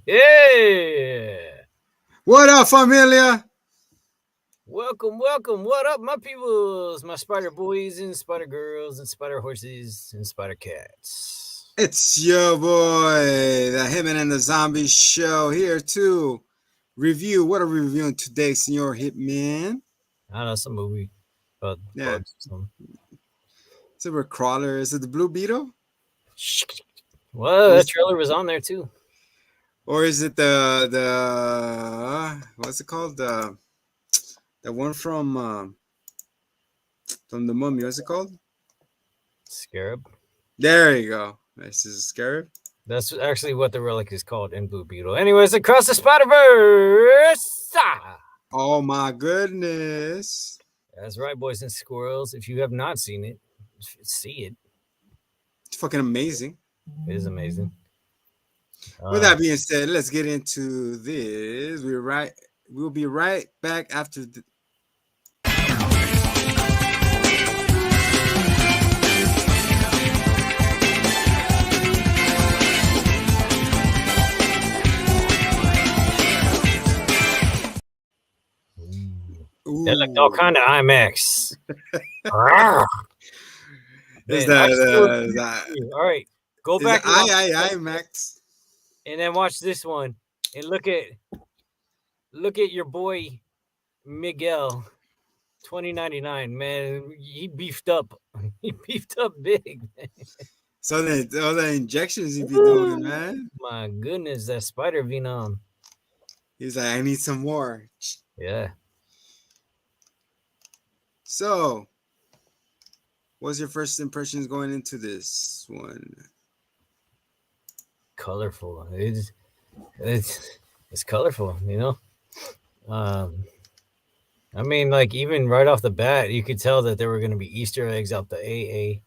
Yeah. What up, familia? Welcome. What up, my peoples, my spider boys and spider girls and spider horses and spider cats? It's your boy, the Hitman and the Zombie Show, here to review. What are we reviewing today, Senor Hitman? I don't know, some movie about Yeah, bugs or something. is it a crawler? Is it the Blue Beetle? Well, Or that is, trailer was on there too. or is it the what's it called? The one from the Mummy. What's it called? Scarab. There you go. This is a scarab. That's actually what the relic is called in Blue Beetle. Anyways, across the Spider-Verse. Oh my goodness! That's right, boys and squirrels. If you have not seen it, see it. It's fucking amazing. It is amazing. With that being said, let's get into this. We'll be right back after the. They looked all kind of IMAX. Is Man, that all right, go back I Max? and then watch this one and look at your boy Miguel 2099. Man, he beefed up. He beefed up big. So all the injections he be doing, man. My goodness, that spider venom. He's like, I need some more. Yeah. So, what's your first impressions going into this one? Colorful. It's colorful, you know. I mean, like even right off the bat, you could tell that there were going to be Easter eggs out the AA.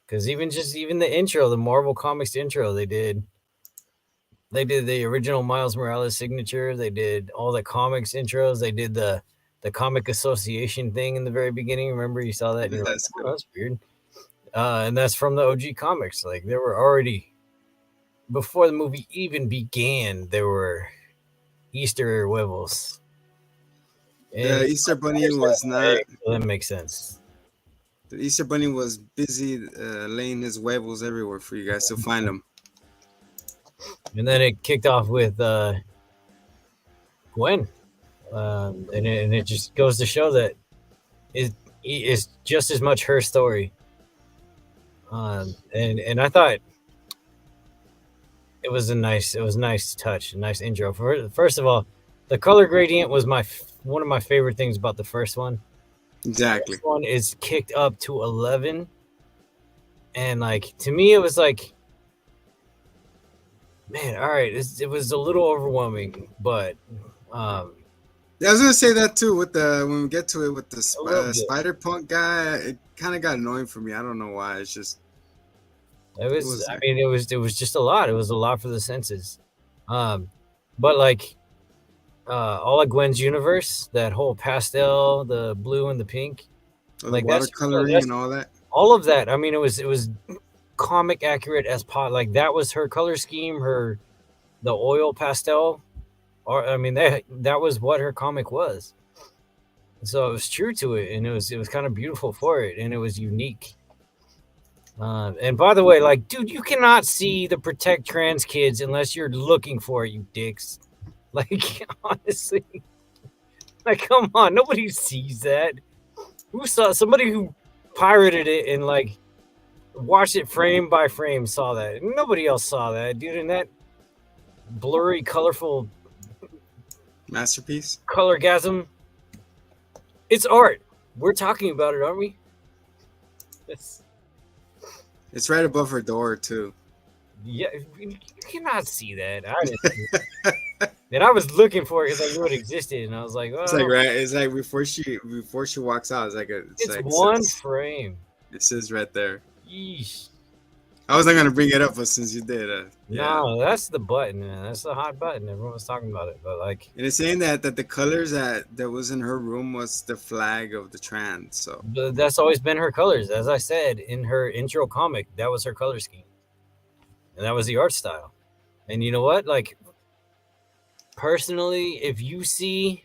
Because even the intro, the Marvel Comics intro, they did the original Miles Morales signature. They did all the comics intros. They did the comic association thing in the very beginning. Remember, you saw that? And you're like, oh, that's weird. And that's from the OG comics. Like there were already, before the movie even began, there were Easter huevos. The Easter Bunny was not. So that makes sense. The Easter Bunny was busy laying his huevos everywhere for you guys to find them. And then it kicked off with Gwen. And it just goes to show that it's just as much her story. And I thought it was a nice touch, a nice intro. First of all, the color gradient was one of my favorite things about the first one. Exactly. This one is kicked up to 11, and like to me, it was like, man, all right, it was a little overwhelming, but yeah, I was gonna say that too. When we get to it with the Spider Punk guy, it kind of got annoying for me. I don't know why. It's just it was just a lot. It was a lot for the senses. But like all of Gwen's universe, that whole pastel, the blue and the pink, like watercoloring and all that. All of that. I mean, it was comic accurate as pot. Like that was her color scheme, the oil pastel. Or I mean, that was what her comic was. So it was true to it, and it was kind of beautiful for it, and it was unique. And by the way, like, dude, you cannot see the Protect Trans Kids unless you're looking for it, you dicks. Like, honestly, like, come on, nobody sees that. Who saw somebody who pirated it and like watched it frame by frame saw that? Nobody else saw that, dude. And that blurry, colorful masterpiece, colorgasm. It's art. We're talking about it, aren't we? It's right above her door too. Yeah, you cannot see that. And I was looking for it because I knew it existed, and I was like, "Oh." It's like right. It's like before she walks out. It's like it's like one frame. It says right there. Yeesh. I was not gonna bring it up, but since you did, yeah. No, that's the button, man. That's the hot button. Everyone was talking about it, but like, and it's saying that the colors that was in her room was the flag of the trans. So that's always been her colors, as I said in her intro comic. That was her color scheme, and that was the art style. And you know what? Like, personally, if you see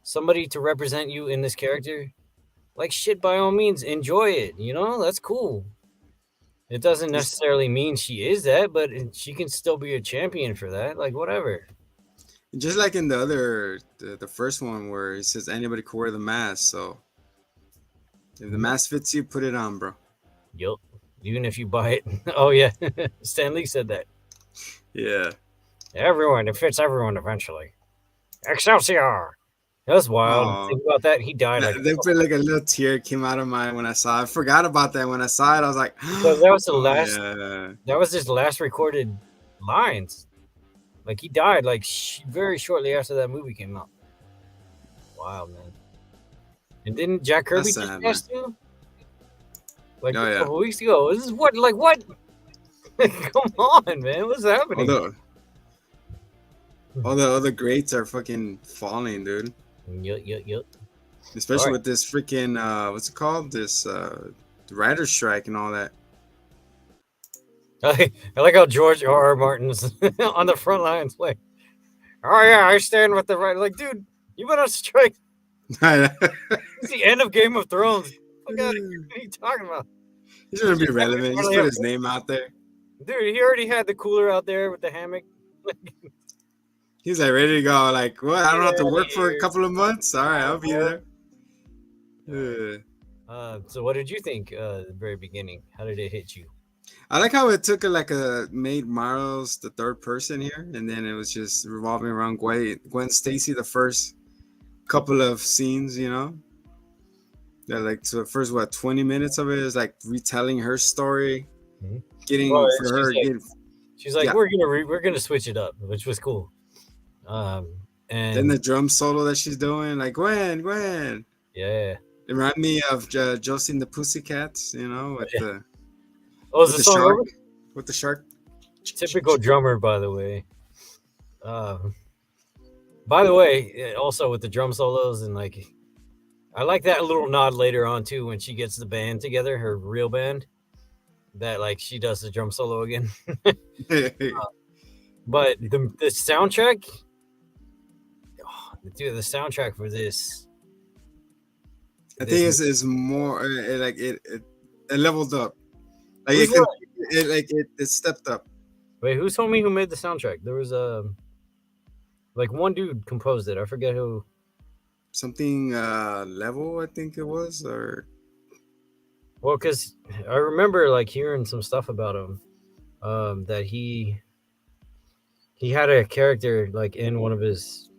somebody to represent you in this character, like shit, by all means, enjoy it. You know, that's cool. It doesn't Just, necessarily mean she is that, but she can still be a champion for that. Like, whatever. just like in the first one where it says anybody can wear the mask. So if the mask fits you, put it on, bro. Yup. Even if you buy it. Oh, yeah. Stan Lee said that. Yeah. Everyone, it fits everyone eventually. Excelsior! That was wild. Oh, Think about that. He died like they put like a little tear came out of my when I saw it. I forgot about that when I saw it. I was like, because that was the oh last. yeah. That was his last recorded lines. Like he died like very shortly after that movie came out. Wow, man. And didn't Jack Kirby That's just sad, man. pass too? Like Oh a yeah. couple weeks ago. This is what? Like what? Come on, man. What's happening? All the greats are fucking falling, dude. Yup. Especially with this freaking what's it called? This writer's strike and all that. I like how George R.R. Martin's on the front lines, like, oh yeah, I stand with the right. Like, dude, you went on strike. It's the end of Game of Thrones. What are you talking about? He's gonna be relevant. Just put his name out there. Dude, he already had the cooler out there with the hammock. He's like ready to go. Like, what? I don't have to work for a couple of months. All right, I'll be there. So what did you think at the very beginning? How did it hit you? I like how it took made Miles the third person here, and then it was just revolving around Gwen Stacy the first couple of scenes, you know. That like so the first 20 minutes of it is like retelling her story, getting for her. She's like, we're gonna switch it up, which was cool. And then the drum solo that she's doing, like Gwen. Yeah. It reminded me of Josie and the Pussycats, you know, with the with the shark. With the shark. Typical drummer, by the way. By the way, also with the drum solos and like, I like that little nod later on too when she gets the band together, her real band. That like she does the drum solo again. But the soundtrack, dude, the soundtrack for this. I think it's more it leveled up. Like it stepped up. Wait, who told me who made the soundtrack? There was like one dude composed it. I forget who. Something level, I think it was, or well, because I remember like hearing some stuff about him, that he had a character like in one of his,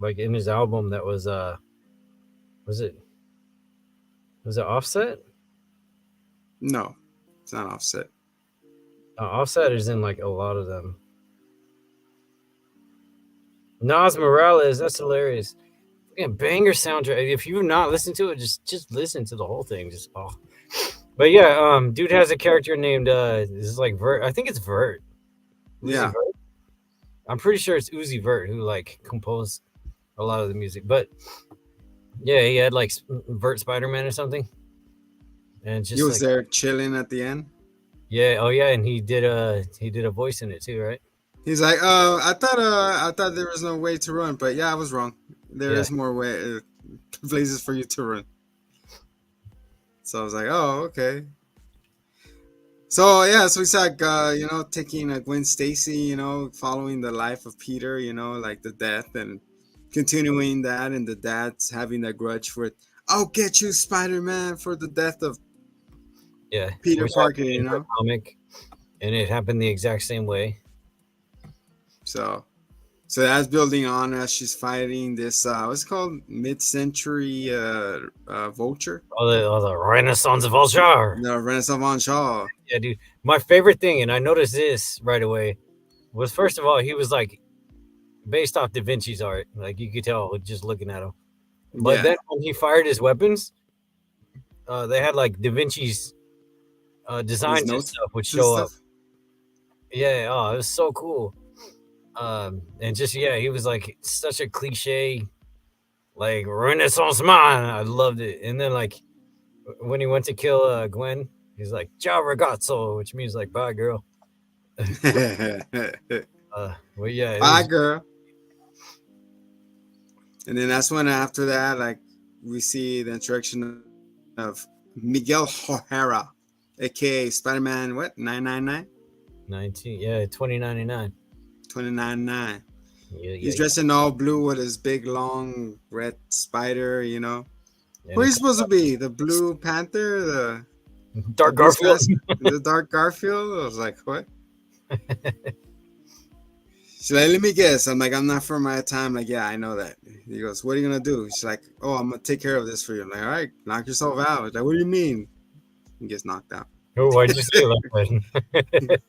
like in his album that was it Offset? No, it's not Offset. Offset is in like a lot of them. Nas Morales, that's hilarious. Banger soundtrack. If you've not listened to it, just listen to the whole thing. But yeah, dude has a character named this is like Vert. I think it's Vert. Yeah. Vert? I'm pretty sure it's Uzi Vert who like composed a lot of the music. But yeah, he had like Vert Spider-Man or something. And just he was there chilling at the end. Yeah, oh yeah, and he did a voice in it too, right? He's like, I thought there was no way to run, but yeah, I was wrong. There is more places for you to run. So I was like, oh, okay. So yeah, so it's like taking Gwen Stacy, following the life of Peter, like the death and continuing that, and the dad's having that grudge for it. I'll get you, Spider-Man, for the death of Peter Parker, comic, and it happened the exact same way. So that's building on as she's fighting this what's it called, mid-century vulture. The Renaissance vulture. The Renaissance vulture. Yeah, dude. My favorite thing, and I noticed this right away, was first of all, he was like based off Da Vinci's art. Like you could tell just looking at him. But then when he fired his weapons, they had like Da Vinci's designs and stuff would show up. Yeah, oh, it was so cool. And just he was like such a cliche, like Renaissance man. I loved it. And then like when he went to kill Gwen, he's like "Ciao ragazzo," which means like "bye girl." Well, yeah, it Bye, was girl. And then that's when after that, like we see the introduction of Miguel O'Hara, aka Spider-Man. What 999? 19. Yeah, 2099. 2099. Yeah, yeah, He's yeah. dressed in all blue with his big long red spider. And Who are he you supposed to be? The Blue Panther, the Dark Blue Garfield. Sky, the Dark Garfield. I was like, what? She's like, let me guess. I'm like, I'm not for my time. Like, yeah, I know that. He goes, what are you gonna do? She's like, oh, I'm gonna take care of this for you. I'm like, all right, knock yourself out. Like, what do you mean? He gets knocked out. Oh, why'd you say it like that?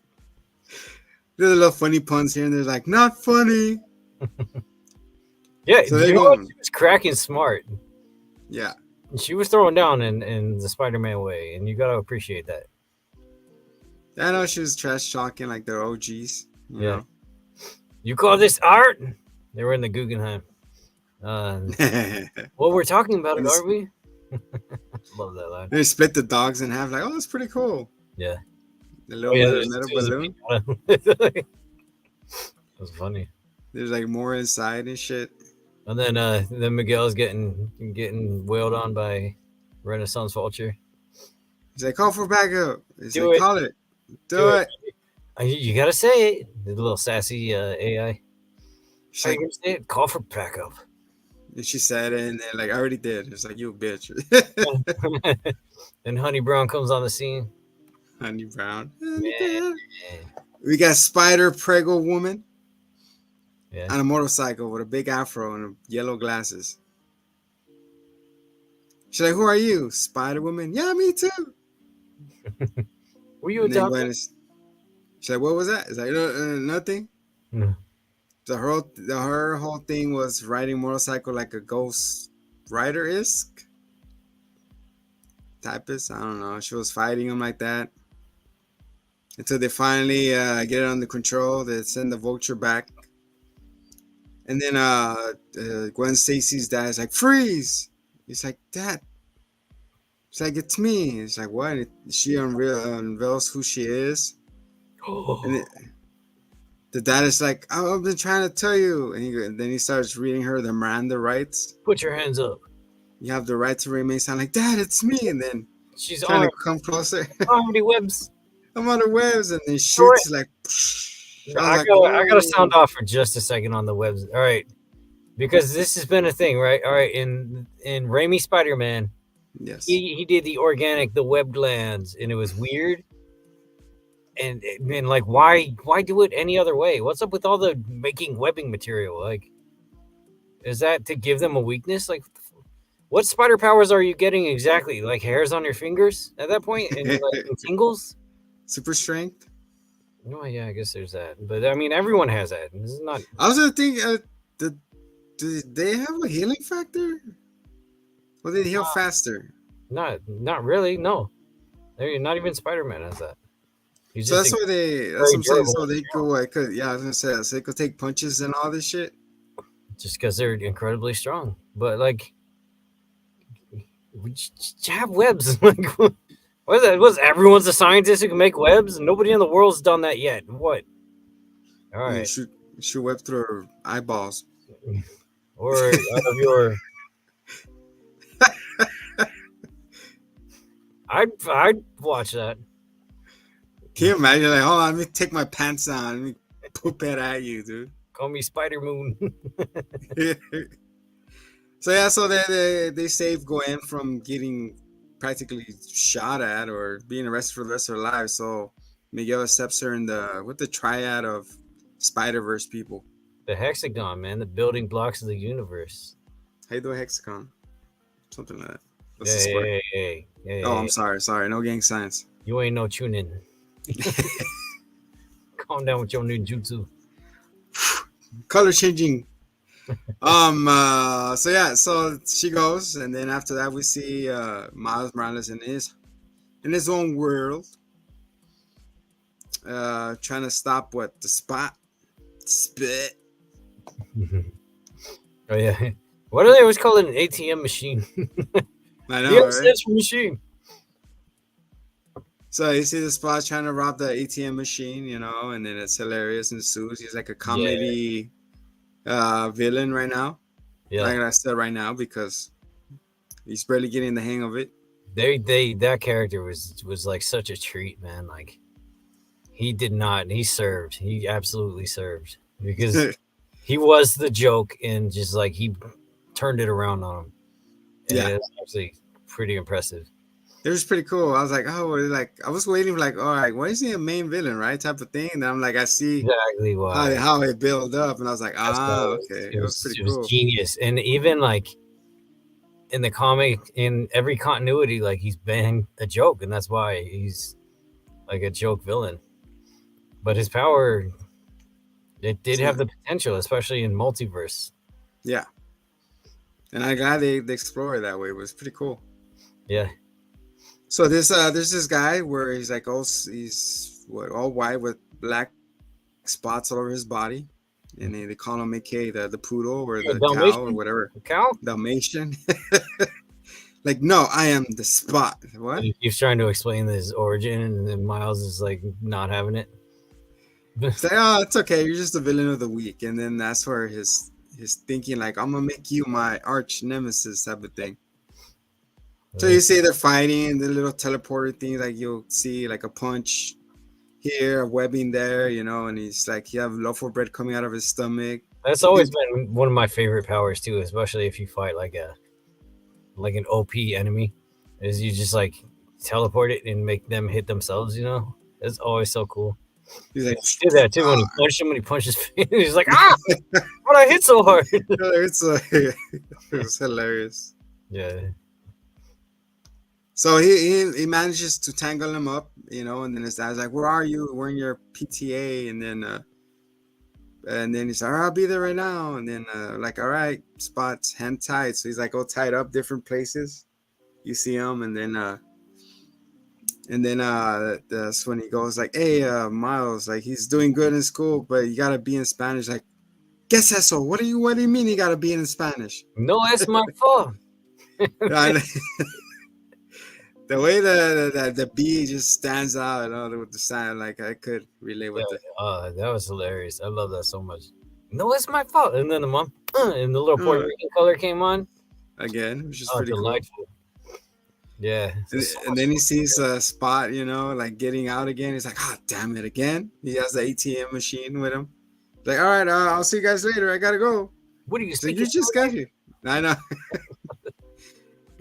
There's a little funny puns here and there's like, not funny. Yeah, So you they know what? go, She was cracking smart. yeah. She was throwing down in the Spider-Man way, and you got to appreciate that. I know she was trash talking like their OGs. You Yeah. know. You call this art? They were in the Guggenheim. Well, we're talking about it, aren't we? Love that line. They split the dogs in half. Like, oh, that's pretty cool. Yeah. The Oh, little yeah, metal there's a balloon. That was funny. There's like more inside and shit. And then Miguel's getting wailed on by Renaissance Vulture. He's like, call for backup. He's Do like, it. call it. Do Do it. You gotta say it. The little sassy AI. She's How you like, gonna say it? Call for backup. and she said it, and then like, I already did. It's like, you bitch. Then Honey Brown comes on the scene. Honey Brown. Man. We got Spider Prego Woman Yeah. on a motorcycle with a big afro and yellow glasses. She's like, who are you? Spider Woman? Yeah, me too. Were you And then adopted? she's like, what was that? It's like, nothing. No. Her whole thing was riding motorcycle like a ghost rider-esque typist. I don't know. She was fighting him like that until they finally get it under control. They send the Vulture back, and then Gwen Stacy's dad is like, freeze. He's like, Dad. It's like, it's me. It's like, what? She unveils who she is, and the dad is like, oh, I've been trying to tell you. And then he starts reading her the Miranda rights. Put your hands up. You have the right to remain silent. Like, Dad, it's me. And then She's trying armed. to come closer. Harmony webs. I'm on the webs. And then shoots like, I gotta sound off for just a second on the webs. All right. Because this has been a thing, right? All right. In Raimi Spider-Man, yes. he did the web glands, and it was weird. And like, why do it any other way? What's up with all the making webbing material? Like, is that to give them a weakness? Like, what spider powers are you getting exactly? Like hairs on your fingers at that point, and like and tingles? Super strength. No, yeah, I guess there's that. But I mean, everyone has that. This is not. I was gonna think, do they have a healing factor? Or they heal faster? Not really. No, not even Spider-Man has that. So that's why that's what I'm saying. So they go, I was gonna say, so they could take punches and all this shit. Just because they're incredibly strong, but like, we just have webs. Like, what is that? Was everyone's a scientist who can make webs? Nobody in the world's done that yet. What? All right. Shoot web through her eyeballs, or out of your. I'd watch that. Can you imagine? Like, hold on, let me take my pants on. Let me poop it at you, dude. Call me Spider Moon. So they save Gwen from getting practically shot at or being arrested for the rest of her life. So Miguel accepts her in the triad of Spider-Verse people. The hexagon, man, the building blocks of the universe. How you do a hexagon? Something like that. Hey. Oh, I'm sorry. No gang signs. You ain't no tuning. Calm down with your ninjutsu. Color changing. So she goes, and then after that we see Miles Morales in his own world, trying to stop the spit. Oh yeah, what do they always call it? An ATM machine. I know, right? Machine. So you see the Spot trying to rob the ATM machine, you know, and then it's hilarious ensues. He's like a Yeah, comedy villain right now. yeah. Like I said, right now because he's barely getting the hang of it. They that character was like such a treat, man. Like he did not. He served. He absolutely served because he was the joke, and just like he turned it around on him, and Yeah, it was actually pretty impressive. it was pretty cool. I was like, oh, like I was waiting, like, all right, why is he a main villain, right? Type of thing. And I'm like, I see Exactly why. how it built up, and I was like, That's why ah, okay, it was pretty it was cool. genius, and even like in the comic, in every continuity, like he's been a joke, and that's why he's like a joke villain. But his power, it did have the potential, especially in multiverse. Yeah, and I'm glad they explored it that way. It was pretty cool. Yeah, So there's this guy where he's like he's what all white with black spots all over his body, and they call him AK the poodle or you're a the cow or Dalmatian, whatever a cow. Dalmatian. Like no, I am the Spot. What? He's trying to explain his origin, and then Miles is like not having it. It's like oh, it's okay. You're just the villain of the week, and then that's where his thinking like I'm gonna make you my arch nemesis type of thing. So you see they're fighting the little teleporter thing, like you'll see like a punch here, a webbing there, you know, and he's like you have loaf of bread coming out of his stomach. That's always been one of my favorite powers too, especially if you fight like an OP enemy, is you just like teleport it and make them hit themselves. You know, it's always so cool. He's like, He did that too when he punched him. When he punched his face, he's like, "Ah, what I hit so hard." it's it was hilarious. Yeah, So he manages to tangle him up, you know, and then his dad's like, "Where are you? We're in your PTA," and then he's like, "I'll be there right now." And then like, all right, Spot's hand tied, so he's like all tied up different places. You see him, and then that's when he goes like, "Hey, Miles, like he's doing good in school, but you gotta be in Spanish." Like, guess eso. What do you mean you gotta be in Spanish? no, that's my fault. The way the B just stands out, you know, with the sound, like I could relate with it. That was hilarious. I love that so much. No, it's my fault. And then the mom and the little Puerto Rican color came on. Again, which is Oh, pretty delightful. cool. Yeah. And then he sees a Spot, you know, like getting out again. He's like, "Ah, oh, damn it again." He has the ATM machine with him. Like, all right, I'll see you guys later. I gotta go. What are you So speaking? you just got here. I know.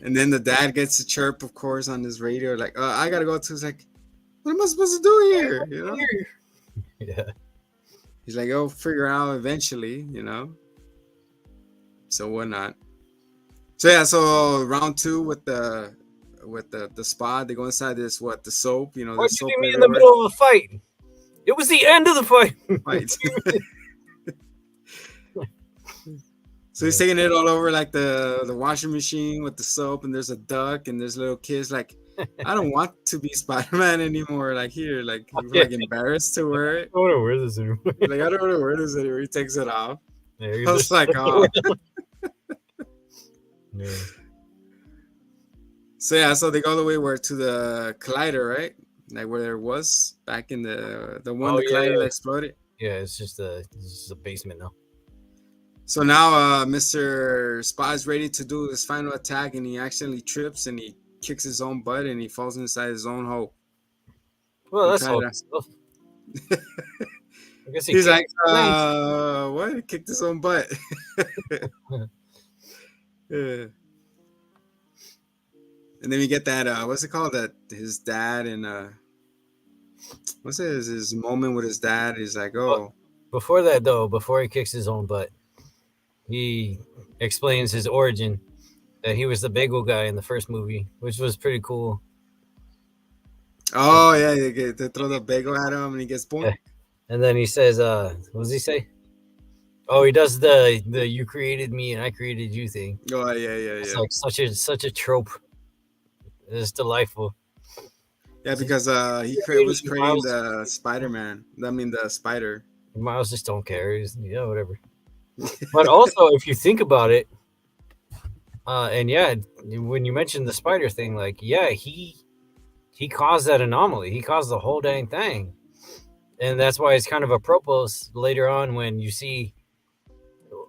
And then the dad gets a chirp, of course, on his radio, like, I gotta go too. He's like, what am I supposed to do here? You know? Yeah. He's like, oh, figure out eventually, you know. So whatnot. So yeah, so round 2 with the Spot, they go inside this the soap, you know, Why'd the you soap leave me in the middle of a fight? It was the end of the fight. Right. So he's taking it all over like the washing machine with the soap, and there's a duck, and there's little kids like, I don't want to be Spider-Man anymore. Like here, like like embarrassed to wear it. I don't want to wear this anymore. Like I don't want to wear this anymore. He takes it off. Yeah, I was like, oh. Yeah. So yeah, so they go all the way to the collider, right? Like where there was back in the one the collider that exploded. Yeah, it's just a basement now. So now Mr. Spot is ready to do his final attack, and he accidentally trips and he kicks his own butt and he falls inside his own hole. Well, that's all. I guess he's like, what? He kicked his own butt. Yeah. And then we get that what's it called? That his dad and what's it? His moment with his dad. He's like, oh. Before that though, before he kicks his own butt, he explains his origin, that he was the bagel guy in the first movie, which was pretty cool. Oh yeah, they throw the bagel at him and he gets born. Yeah. And then he says, what does he say? Oh, he does the you created me and I created you thing. Oh yeah. It's like such a trope. It's delightful. Yeah, because he was creating the Spider-Man. I mean the spider. Miles just don't care. He's, yeah, whatever. But also, if you think about it, and yeah, when you mentioned the spider thing, like, yeah, he he caused that anomaly. He caused the whole dang thing, and that's why it's kind of apropos later on when you see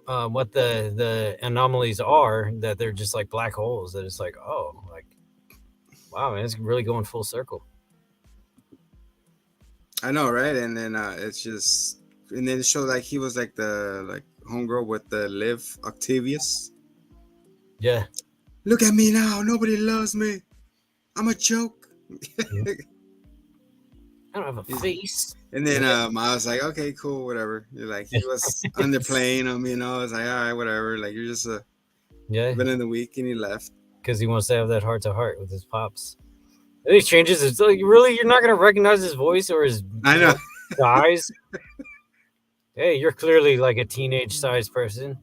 what the anomalies are, that they're just like black holes. That it's like, oh, like wow, man, it's really going full circle. I know, right? And then it's just, and then it showed like he was like the like homegirl with the Liv Octavius. Yeah. Look at me now. Nobody loves me. I'm a joke. I don't have a face. And then I was like, okay, cool, whatever. You're like, he was underplaying him, you know. I was like, all right, whatever. Like, you're just a been in the week, and he left because he wants to have that heart to heart with his pops. And he changes. It's like, really, you're not gonna recognize his voice or his I know eyes. Hey, you're clearly like a teenage sized person.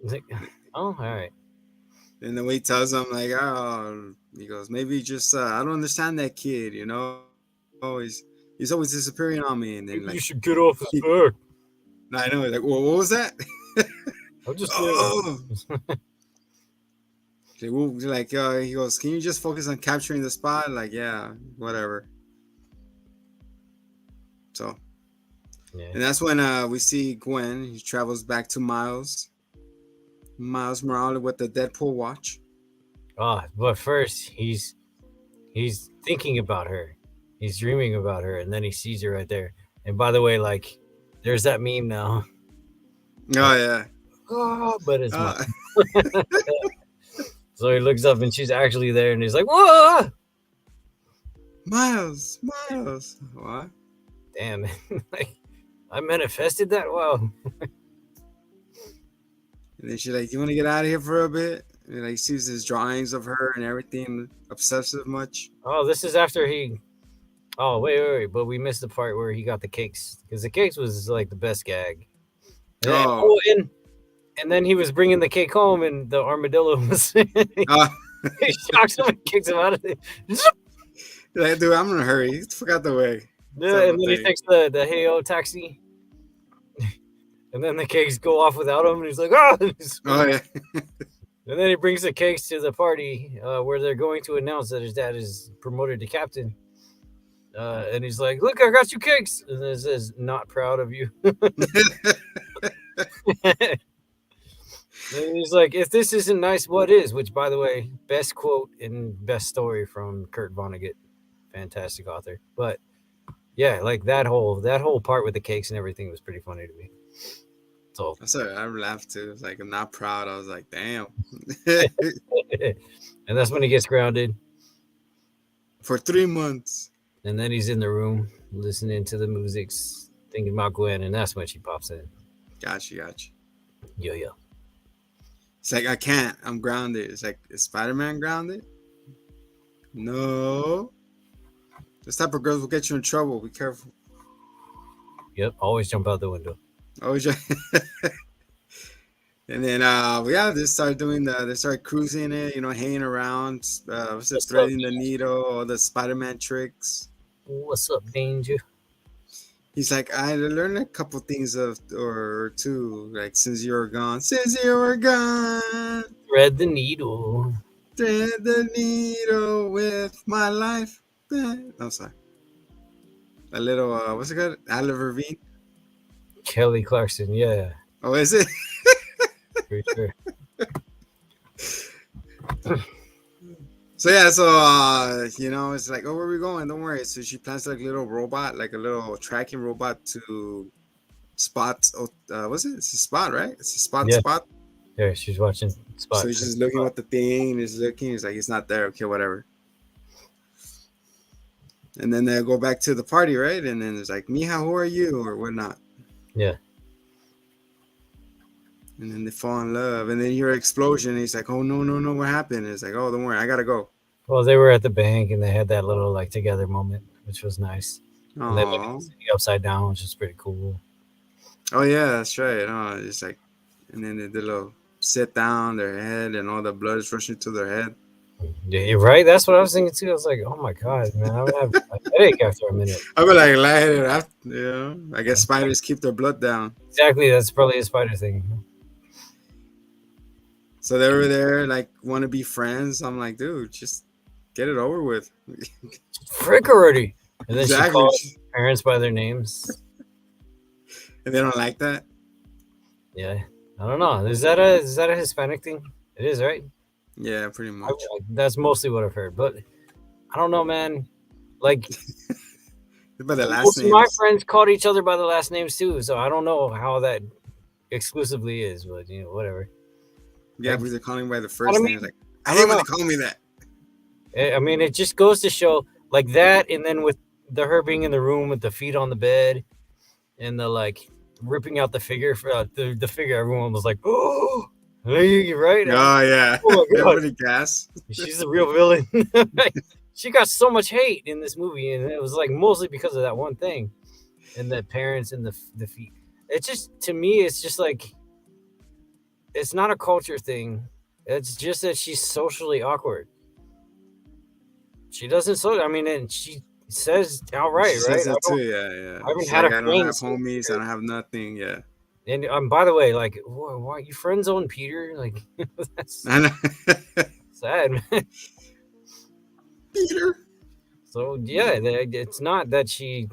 It's like, oh, all right. And the way he tells him, like, oh, he goes, maybe just I don't understand that kid, you know. He's always disappearing on me, and then like, you should get off his back. I know, like, well, what was that? I'm just like, he goes, can you just focus on capturing the spot? Like, yeah, whatever. So, and that's when we see Gwen. He travels back to Miles Morales with the Deadpool watch. Oh, but first he's thinking about her. He's dreaming about her, and then he sees her right there. And by the way, like, there's that meme now. Oh yeah. Oh, but it's not. So he looks up, and she's actually there, and he's like, "Whoa, Miles, what? Damn, like, I manifested that. Wow." And then she's like, "You want to get out of here for a bit?" And like, sees his drawings of her and everything, obsessive much. Oh, this is after he. Oh, wait, but we missed the part where he got the cakes, because the cakes was like the best gag. And then he was bringing the cake home, and the armadillo was. He shocks him and kicks him out of it. Like, dude, I'm gonna hurry. He forgot the way. Yeah, and then he takes the Heyo taxi. And then the cakes go off without him, and he's like, "Oh!" Yeah. And then he brings the cakes to the party where they're going to announce that his dad is promoted to captain. And he's like, "Look, I got you cakes." And it says, "Not proud of you." And he's like, "If this isn't nice, what is?" Which, by the way, best quote and best story from Kurt Vonnegut. Fantastic author. But yeah, like that whole part with the cakes and everything was pretty funny to me. So sorry, I laughed too. It's like, I'm not proud. I was like, damn. And that's when he gets grounded for 3 months. And then he's in the room listening to the music, thinking about Gwen, and that's when she pops in. Gotcha. Yeah. It's like, I can't. I'm grounded. It's like, is Spider-Man grounded? No. This type of girls will get you in trouble. Be careful. Yep. Always jump out the window. Always. And then, they start cruising it, hanging around, threading the needle, all the Spider-Man tricks. What's up, Danger? He's like, I learned a couple things or two, like, since you were gone. Thread the needle. Thread the needle with my life. I'm sorry. A little, what's it called? Avril Lavigne? Kelly Clarkson, yeah. Oh, is it? For sure. So it's like, oh, where are we going? Don't worry. So she plants like a little robot, like a little tracking robot to spot. What's it? It's a spot, right? It's a spot. Yeah, she's watching Spot. So he's just looking at the thing. He's looking. He's like, it's not there. Okay, whatever. And then they go back to the party, right? And then it's like, Mija, who are you? Or whatnot. Yeah. And then they fall in love. And then you hear an explosion. And he's like, oh, no. What happened? And it's like, oh, don't worry. I got to go. Well, they were at the bank and they had that little like together moment, which was nice. Aww. And they looked at the city upside down, which is pretty cool. Oh, yeah, that's right. Oh, it's like, and then they did a little sit down, their head, and all the blood is rushing to their head. Yeah, you're right. That's what I was thinking too. I was like, oh my God, man, I would have a headache after a minute. I would like lightheaded after, I guess spiders keep their blood down. Exactly. That's probably a spider thing. So they were there, like, want to be friends. I'm like, dude, just Get it over with. Frick already. And then she Exactly. called parents by their names. And they don't like that. Yeah, I don't know. Is that a Hispanic thing? It is, right? Yeah, pretty much. That's mostly what I've heard, but I don't know, man. Like By the last most of my names. friends called each other by the last names too, so I don't know how that exclusively is, but whatever. Yeah, Like, because they're calling by the I first don't name. mean, Like, I I hate don't when know. they call me that. I mean, it just goes to show like that, and then with her being in the room with the feet on the bed, and the like ripping out the figure for the figure, everyone was like, "Oh, right." Oh yeah, Oh my god, everybody gas. she's the real villain. She got so much hate in this movie, and it was like mostly because of that one thing, and the parents and the feet. It's just to me, it's just like it's not a culture thing. It's just that she's socially awkward. She doesn't so. I mean, and she says outright, She right? says that too. Yeah, yeah. I haven't She's had like, a I don't friend have since homies. I Peter. don't have nothing. Yeah. And by the way, like, why you friends on Peter? Like, that's I know. sad, man. Peter. So yeah, it's not that she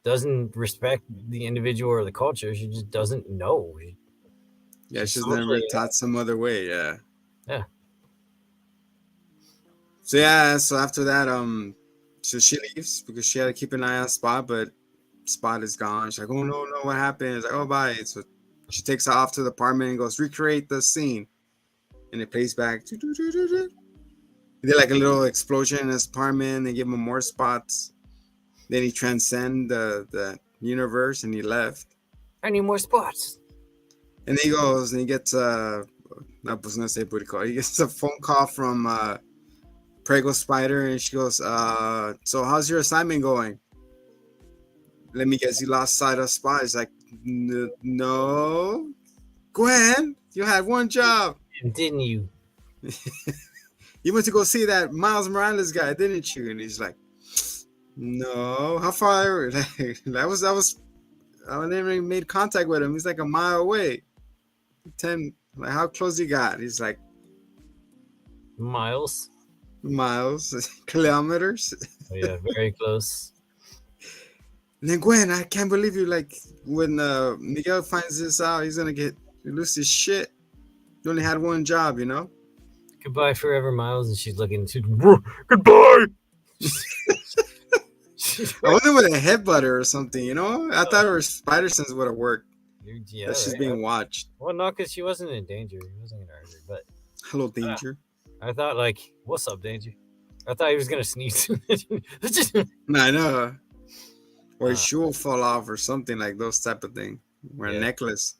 doesn't respect the individual or the culture. She just doesn't know. Yeah, She's she's never socially, taught some other way. Yeah. yeah. So yeah, so after that, so she leaves because she had to keep an eye on Spot, but Spot is gone. She's like, oh no, what happened? It's like, oh bye. So she takes her off to the apartment and goes, recreate the scene. And it plays back. They did like a little explosion in his apartment. They give him more spots. Then he transcend the universe and he left. I need more spots. And he goes and he gets I was gonna say booty call. He gets a phone call from Prego Spider and she goes, so how's your assignment going? Let me guess, you lost sight of Spot. He's like, no. Gwen, you had one job. Didn't you? You went to go see that Miles Morales guy, didn't you? And he's like, no. How far? that was. I never even made contact with him. He's like a mile away. 10. Like, how close you got? He's like, Miles. miles, kilometers. Oh yeah, very close. And then Gwen, I can't believe you. Like when Miguel finds this out, he's gonna lose his shit. You only had one job, you know. Goodbye forever, Miles. And she's looking to goodbye. I wonder with a headbutter or something, you know? I thought her spider sense would have worked. Yeah, That she's right. being watched. Well, no, because she wasn't in danger. He wasn't gonna hurt her. But Hello, danger. I thought, like, what's up, danger? I thought he was gonna sneeze. No, I know. Or his shoe will fall off or something like those type of thing. Or a necklace.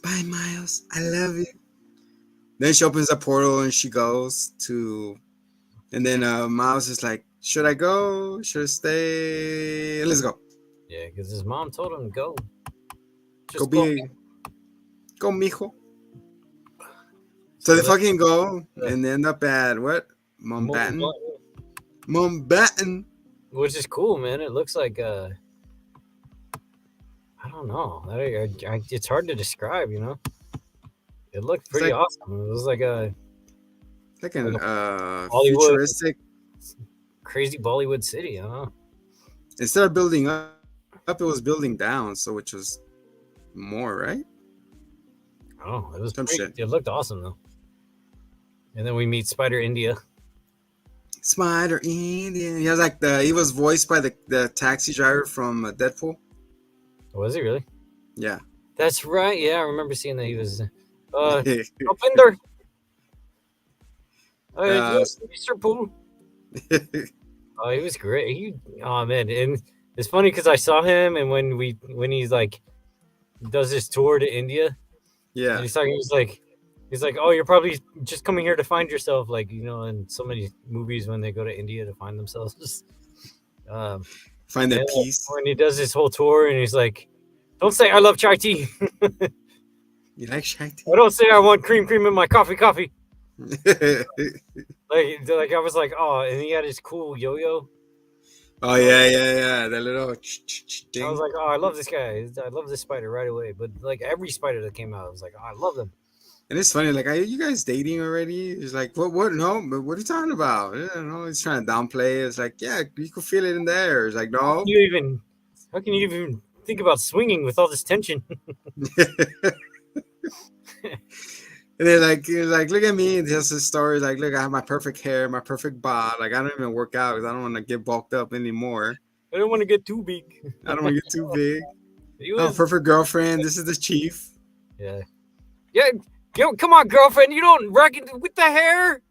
Bye, Miles. I love you. Then she opens a portal and she goes to, and then Miles is like, should I go? Should I stay? Let's go. Yeah, because his mom told him to go. Just go, mijo. So they fucking go and they end up at what? Mountbatten. Which is cool, man. It looks like I don't know. It's hard to describe, you know. It looked pretty awesome. It was like a futuristic, crazy Bollywood city. I don't know. Instead of building up, it was building down. So which was more, right? Oh, it was it looked awesome though. And then we meet Spider India. Spider Indian. He was like he was voiced by the taxi driver from Deadpool. Was he really? Yeah. That's right. Yeah, I remember seeing that he was Upinder. Mr. Pool. Oh, he was great. Oh man, and it's funny because I saw him, and when he's like does his tour to India, yeah, and he's like, oh, you're probably just coming here to find yourself, like in so many movies when they go to India to find themselves, find their peace. When he does his whole tour, and he's like, don't say I love chai tea. You like chai tea? I don't say I want cream in my coffee. like I was like, oh, and he had his cool yo-yo. Oh yeah. That little thing. I was like, oh, I love this guy. I love this spider right away. But like every spider that came out, I was like, oh, I love them. And it's funny, like, are you guys dating already? He's like, what? No, but what are you talking about? Yeah, no, he's trying to downplay it. It's like, yeah, you can feel it in there. It's like, How can no. you even? How can you even think about swinging with all this tension? And then he's like, look at me. And just his story. Like, look, I have my perfect hair, my perfect bod. Like, I don't even work out because I don't want to get bulked up anymore. I don't want to get too big. I don't want to get too big. He I have a was, perfect girlfriend. This is the chief. yeah, yeah. Yo, come on, girlfriend. You don't reckon with the hair.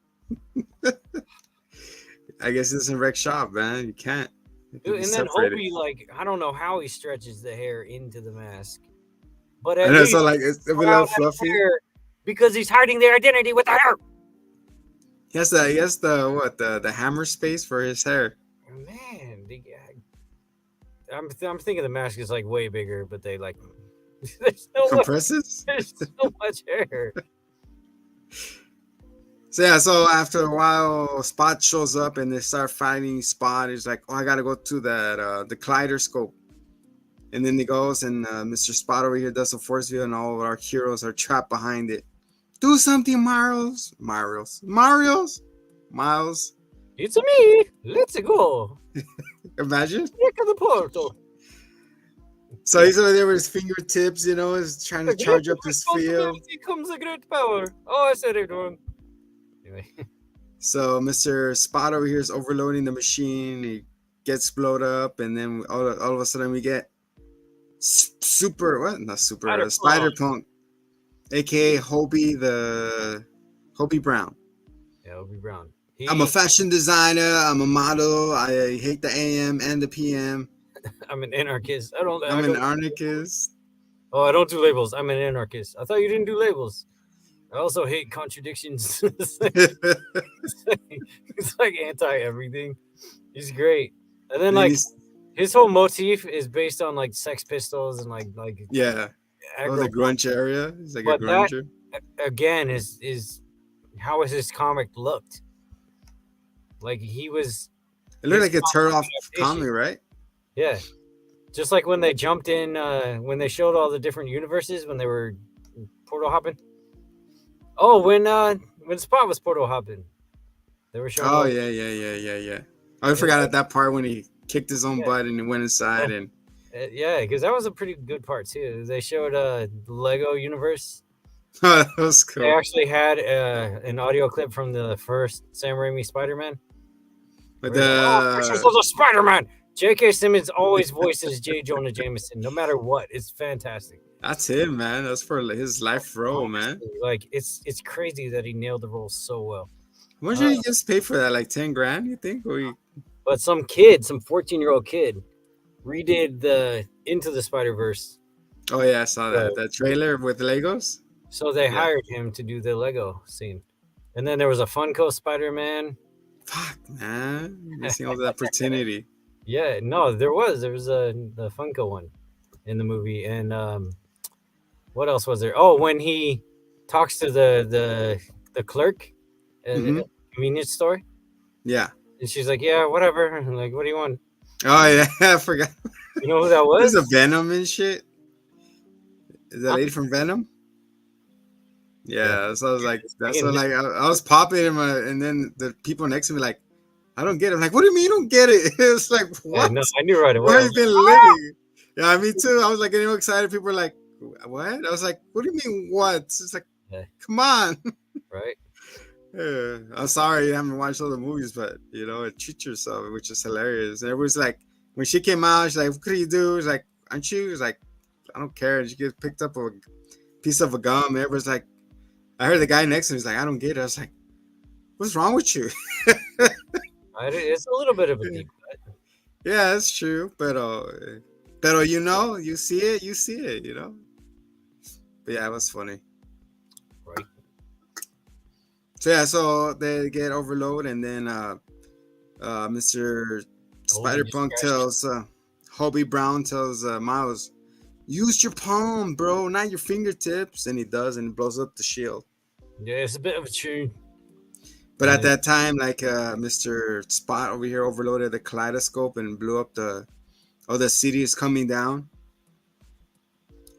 I guess it's in rec shop, man. You can't. It can be And then separated. Hobie, like, I don't know how he stretches the hair into the mask, but I at know, least so like it's a little fluffy. hair because he's hiding their identity with the hair. He has the hammer space for his hair. Man, I'm thinking the mask is like way bigger, but they like there's Compresses. there's so much hair. So yeah, so after a while, Spot shows up and they start fighting Spot. He's like, "Oh, I gotta go to that the kaleidoscope," and then he goes and Mr. Spot over here does a force view, and all of our heroes are trapped behind it. Do something, Miles. It's me. Let's go. Imagine. Look at the portal. So he's over there with his fingertips, you know, is trying to charge up his field. Comes a great power. Oh, I said it wrong. Anyway. So Mr. Spot over here is overloading the machine. He gets blown up, and then all of a sudden we get Spider-Punk, aka Hobie Brown. Yeah, Hobie Brown. I'm a fashion designer. I'm a model. I hate the AM and the PM. I'm an anarchist. I'm an anarchist. Oh, I don't do labels. I'm an anarchist. I thought you didn't do labels. I also hate contradictions. It's like anti everything. He's great. And then like his whole motif is based on like Sex Pistols and like yeah, the grunge area. He's like a grunger. That, again, is how his comic looked. Like he was. It looked like a turn-off comic, right? Yeah, just like when they jumped in, when they showed all the different universes when they were portal hopping. Oh, when Spot was portal hopping, they were showing. Oh yeah. I forgot at that part when he kicked his own butt and he went inside and. Yeah, because that was a pretty good part too. They showed the Lego universe. Oh, that was cool. They actually had an audio clip from the first Sam Raimi Spider-Man. But Pictures of the Spider-Man. J.K. Simmons always voices J. Jonah Jameson, no matter what. It's fantastic. That's him, man. That's for his life role, man. Like it's crazy that he nailed the role so well. How much did he just pay for that? Like 10 grand, you think? But some 14-year-old kid, redid the Into the Spider-Verse. Oh yeah, I saw that. That trailer with Legos. So they hired him to do the Lego scene, and then there was a Funko Spider-Man. Fuck, man, missing all the opportunity. Yeah, no, there was the Funko one in the movie, and what else was there? Oh, when he talks to the clerk at the convenience store. Yeah. And she's like, yeah, whatever. I'm like, what do you want? Oh yeah, I forgot. You know who that was? There's a Venom and shit. Is that lady from Venom? Yeah, so I was like, I was popping in and then the people next to me like, I don't get it. I'm like, what do you mean you don't get it? It was like, what? Yeah, no, I knew right away. Where have you been living? Yeah, me too. I was like getting excited. People were like, what? I was like, what do you mean what? It's like, come on. Right. Yeah, I'm sorry you haven't watched all the movies, but you know, treat yourself, which is hilarious. And it was like when she came out, she's like, what could you do? It's like, aren't you? It's like, I don't care. And she gets picked up a piece of a gum. Everyone's like, I heard the guy next to me was like, I don't get it. I was like, what's wrong with you? It's a little bit of a deep cut. Yeah, that's true. But you know, you see it, you know. But yeah, it was funny. Right. So yeah, so they get overload, and then Mr. Spider-Punk tells Hobie Brown tells Miles, use your palm, bro, not your fingertips, and he does, and it blows up the shield. Yeah, it's a bit of a tune. But at that time, like Mr. Spot over here overloaded the kaleidoscope and blew up the city is coming down.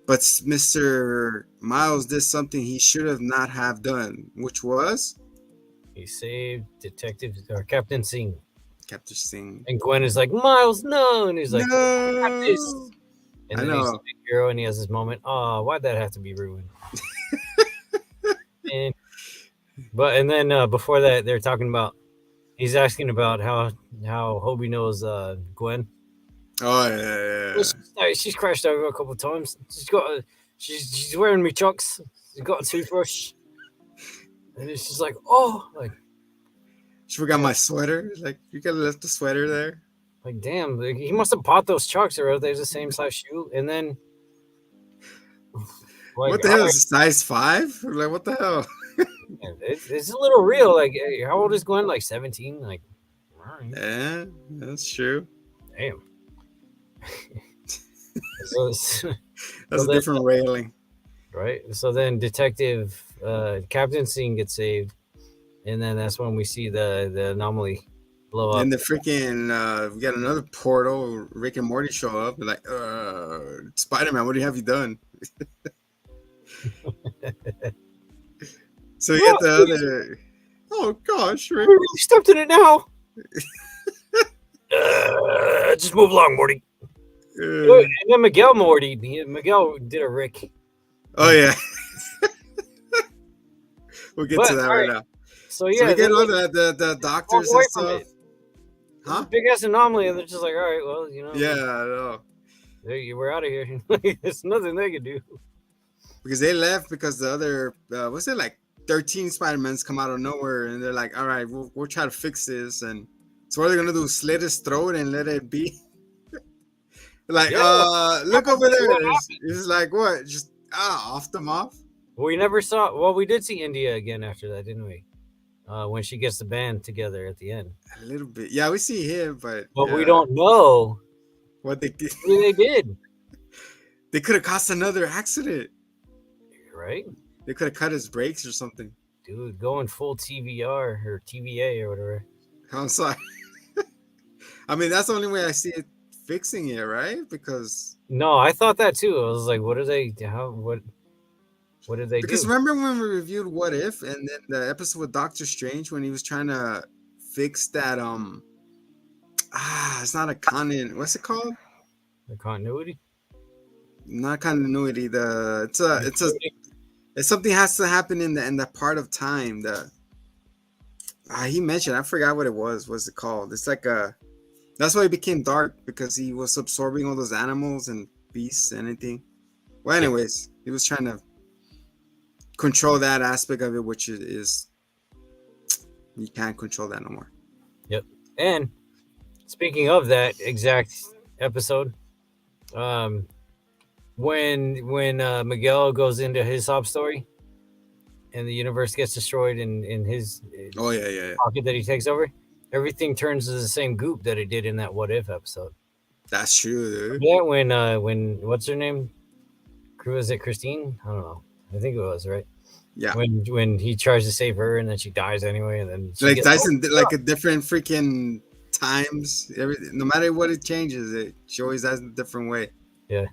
But Mr. Miles did something he should have not have done, which was He saved Detective or Captain Singh. Captain Singh. And Gwen is like, Miles, no. And he's like, I got No, this. And I then he's a know. big hero and he has this moment. Oh, why'd that have to be ruined? And and then before that, they're talking about he's asking about how Hobie knows Gwen. Oh Well, yeah. she's crashed over a couple of times. She's wearing me chucks. She's got a toothbrush. And it's just like, oh, She forgot yeah, my sweater. Like you could have left the sweater there. like damn, like, he must have bought those chucks or they're the same size shoe. And then like, What the all hell right, is it, size 5? Like what the hell? man, it's a little real. Like, hey, how old is Gwen? Like 17. Like, all right, Yeah, that's true. damn. So, so That's a then, different railing. right. So then, Detective Captain Singh gets saved, and then that's when we see the anomaly blow up. Then the freaking we got another portal. Rick and Morty show up. They're like, Spider-Man, what have you done? So we Well, get the other. Oh gosh, Rick. we really stepped in it now. Just move along, Morty. And then Miguel did a Rick. Oh yeah, we'll get But to that all right right, now. so So yeah, we get then all they the walk doctors and away from stuff. it. Huh? Big ass anomaly, and they're just like, all right, well, Yeah, I know. we're out of here. There's nothing they can do. Because they left because the other was it like 13 Spider-Mans come out of nowhere and they're like, all right, we'll try to fix this. And so what they're gonna do? Slit his throat and let it be? Like, Yeah, look over what there. happened? It's like what? Just off them off. We never saw. Well, we did see India again after that, didn't we? When she gets the band together at the end, A little bit. Yeah, we see him, but but we yeah, don't know what they did. what they did. They could have caused another accident. Right, They could have cut his brakes or something. dude, going full TVR or TVA or whatever. I'm sorry. I mean, that's the only way I see it fixing it, right? Because No, I thought that too. I was like, what are they? What did they because do? remember when we reviewed What If and then the episode with Doctor Strange when he was trying to fix that it's not a continent. What's it called? The continuity. Not continuity. It's something has to happen in the part of time. He mentioned, I forgot what it was. What's it called? It's like that's why it became dark because he was absorbing all those animals and beasts and anything. Well, anyways, he was trying to control that aspect of it, which is you can't control that no more. Yep. And speaking of that exact episode, when Miguel goes into his sob story and the universe gets destroyed in his Oh yeah. pocket that he takes over, everything turns to the same goop that it did in that What If episode. That's true, dude. Yeah, when what's her name? Was it Christine? I don't know. I think it was, right? Yeah. When he tries to save her and then she dies anyway, and then she Like gets Dyson, like a different freaking times. No matter what it changes, she always does it a different way. Yeah.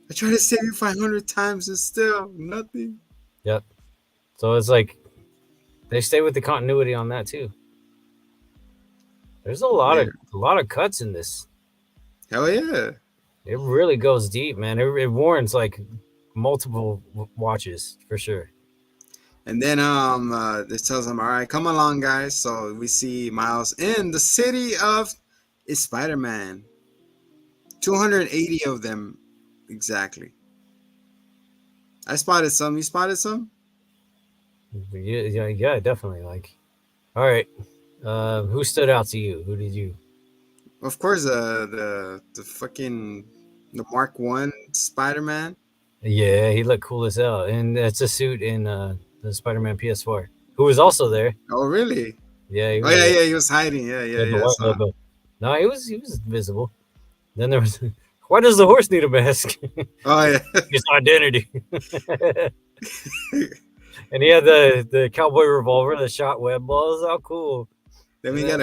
I try to save you 500 times and still nothing. Yep. So it's like they stay with the continuity on that too. There's a lot of cuts in this. Hell yeah. It really goes deep, man. It warrants like multiple watches for sure. And then this tells them, all right, come along, guys. So we see Miles in the city of Spider-Man. 280 of them exactly. I spotted some. You spotted some? Yeah, definitely. Like, all right, who stood out to you? Who did you? Of course, the fucking the Mark 1 Spider-Man. Yeah, he looked cool as hell, and that's a suit in the Spider-Man PS4, who was also there. Oh, really? Yeah, he Oh, was, yeah. He was hiding. Yeah. the white logo. No, he was visible. Then there was. Why does the horse need a mask? Oh, yeah. His identity. And he had the cowboy revolver that shot web balls. How cool! Then we had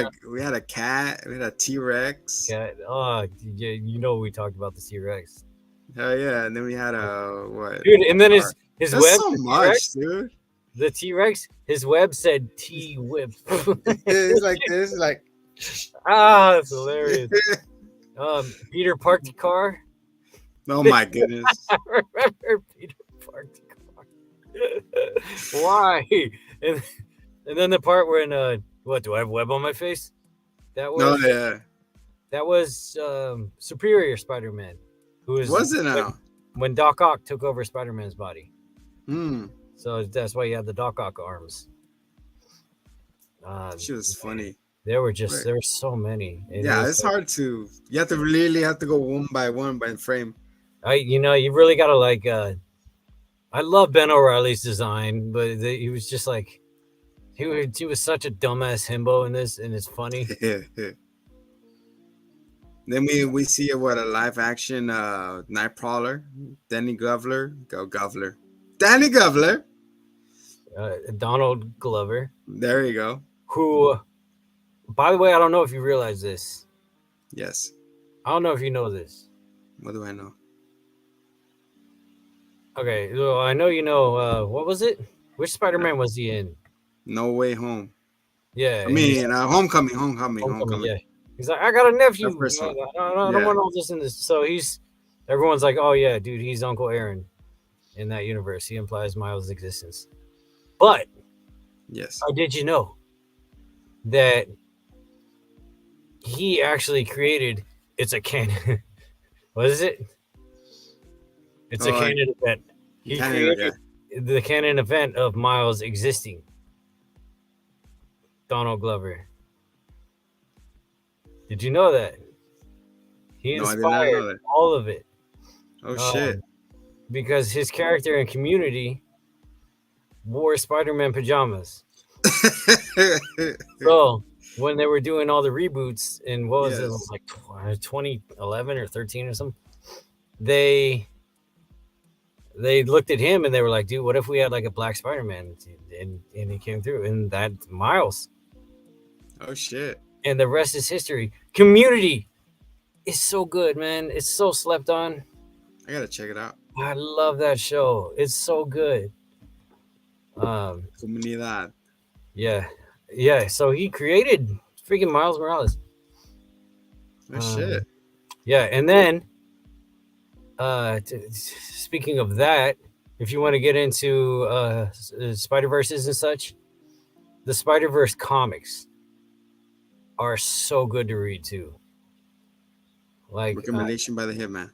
a cat. We had a T-Rex. Cat. Oh, yeah, we talked about the T-Rex. Hell yeah. And then we had a what? Dude, and then Car. his That's web, so the much, T-Rex, dude. his web said T-Whip. It's like this, like Ah, that's hilarious. Peter parked the car. oh my goodness. I remember Peter parked the car. Why? And, and then the part when what do I have web on my face? That No, was yeah. that was Superior Spider-Man, who Was it now? when Doc Ock took over Spider-Man's body. Hmm. So that's why you had the Doc Ock arms. She was funny. There were so many. And Yeah, it's hard to. You have to really have to go one by frame. You really gotta like. I love Ben O'Reilly's design, but he was just like, he was such a dumbass himbo in this, and it's funny. Then we see what a live action Nightcrawler, Danny Glover, Danny Glover. Donald Glover, There you go. who, by the way, I don't know if you realize this. Yes. I don't know if you know this. What do I know? Okay, well, I know you know. What was it? Which Spider-Man was he in? No Way Home. Yeah, I mean, Homecoming. Yeah, he's like, I got a nephew. The first one. I don't want all this in this. So everyone's like, oh yeah, dude, he's Uncle Aaron in that universe. He implies Miles' existence. But Yes. did you know that he actually created? It's a canon. What is it? It's a canon event. He created the canon event of Miles existing. Donald Glover. Did you know that? He No, I did not inspired know that. all of it. Oh shit. Because his character in Community wore Spider-Man pajamas. So when they were doing all the reboots in what was it was like 2011 or 13 or something, they looked at him and they were like, dude, what if we had like a black Spider-Man? And he came through, and that's Miles. Oh shit. And the rest is history. Community is so good, man. It's so slept on. I gotta check it out. I love that show. It's so good. Comunidad. Yeah. So he created freaking Miles Morales. Oh shit. Yeah, and then speaking of that, if you want to get into Spider-Verses and such, the Spider-Verse comics are so good to read too. Like Recommendation by the Hitman.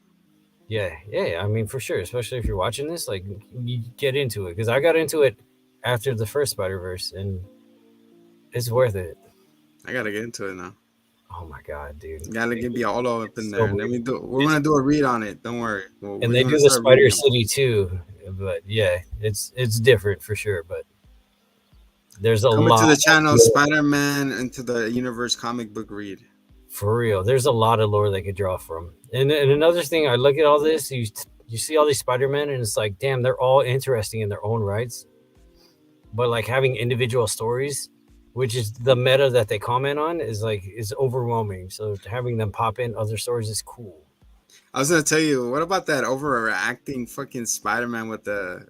Yeah. I mean, for sure, especially if you're watching this, like you get into it, because I got into it after the first Spider-Verse, and it's worth it. I gotta get into it now. Oh my god, dude! You gotta be all up in there. And then we're gonna do a read on it. Don't worry. And they do the Spider City too, but yeah, it's different for sure. But there's a lot to the channel Spider-Man into the Universe comic book read. For real, there's a lot of lore they could draw from. And another thing, I look at all this, you see all these Spider-Men, and it's like, damn, they're all interesting in their own rights. But like having individual stories, which is the meta that they comment on, is overwhelming. So having them pop in other stories is cool. I was gonna tell you, what about that overacting fucking Spider-Man with the?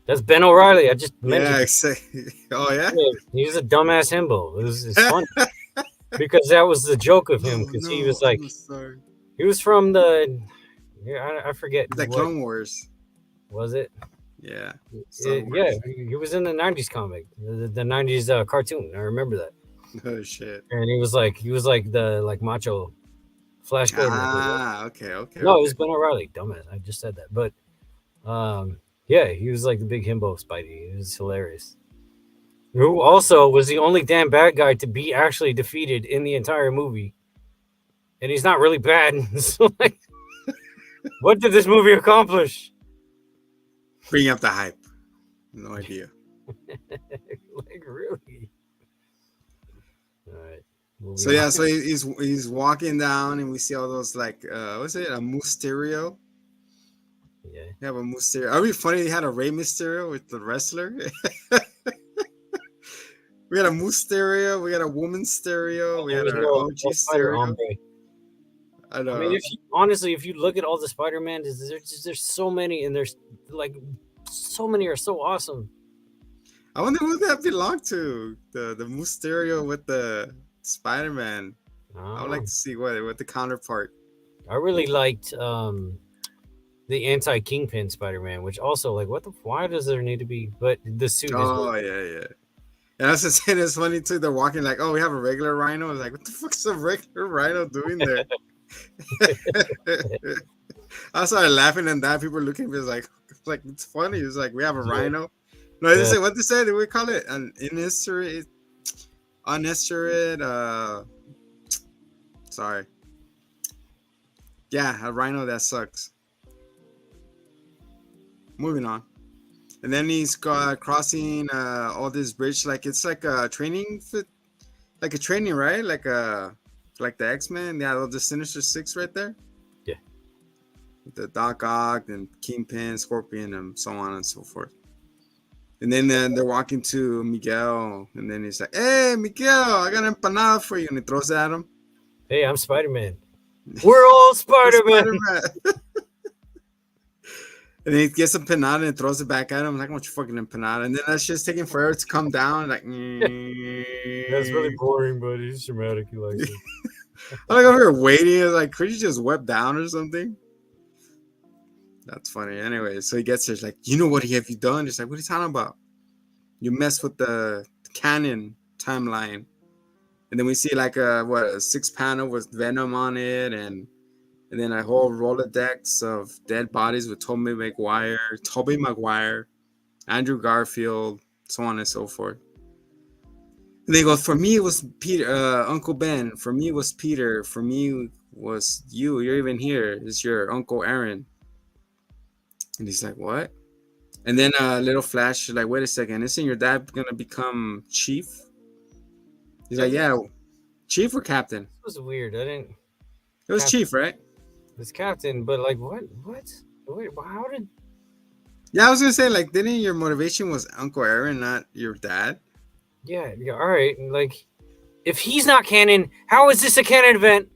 That's Ben O'Reilly. I just mentioned. Yeah, oh yeah. He's a dumbass himbo. It's funny because that was the joke of him. Because he was like, he was from the. Yeah, I forget. The Clone Wars. Was it? Yeah. He was in the 90s comic, the 90s cartoon. I remember that. Oh shit. And he was like the macho Flash Gordon. Okay. No, it was Ben O'Reilly. Dumbass. I just said that. But yeah, he was like the big himbo Spidey. It was hilarious. Who also was the only damn bad guy to be actually defeated in the entire movie. And he's not really bad. So like, what did this movie accomplish? Bring up the hype. No idea. Like really? All right. So yeah, so he's walking down, and we see all those like what's it? A Mysterio. Yeah. You have a Mysterio. Are we funny? He had a Rey Mysterio with the wrestler. We got a Mysterio. We got a woman stereo. We had an OG stereo. I I mean, know. if you look at all the Spider-Man, there's so many, and there's like so many are so awesome. I wonder who that belonged to. The Mysterio with the Spider-Man. I would like Oh, to see what the counterpart. I really liked the anti-Kingpin Spider-Man, which also like why does there need to be? But the suit is really Oh yeah, yeah. And I was just saying it's funny too. They're walking like, oh, we have a regular rhino. I was like, what the fuck's a regular rhino doing there? I started laughing and that people were looking at me like it's funny. It's like we have a yeah, rhino. No, they yeah. say what they say. They would call it an unnecessary. Sorry. Yeah, a rhino that sucks. Moving on. And then he's crossing all this bridge like it's like a training fit, like a training, right? Like the X-Men. Yeah, the Sinister Six right there. Yeah. The Doc Ock and Kingpin, Scorpion, and so on and so forth. And then they're walking to Miguel, and then he's like, "Hey, Miguel, I got an empanada for you," and he throws it at him. Hey, I'm Spider-Man. We're all The Spider-Man. Spider-Man. And then he gets a empanada and throws it back at him. I'm like, "What you fucking empanada?" And then that's just taking forever to come down. Like, That's really boring, but he's dramatic. He likes it. I'm like over here waiting. I was like, could you just whip down or something? That's funny. Anyway, so he gets there. He's like, you know what have you done? He's like, what are you talking about? You messed with the canon timeline. And then we see like a 6-panel with Venom on it, and then a whole Rolodex of dead bodies with Tobey Maguire, Andrew Garfield, so on and so forth. And they go, for me it was Peter, Uncle Ben. For me it was Peter. For me was you. You're even here. It's your Uncle Aaron. And he's like, what? And then a little flash, like, wait a second, isn't your dad gonna become chief? He's like, yeah, chief or captain? This was weird. I didn't. It was chief, right? It's captain, but like, what? Wait, how did? Yeah, I was gonna say, like, didn't your motivation was Uncle Aaron, not your dad? Yeah. All right. Like, if he's not canon, how is this a canon event?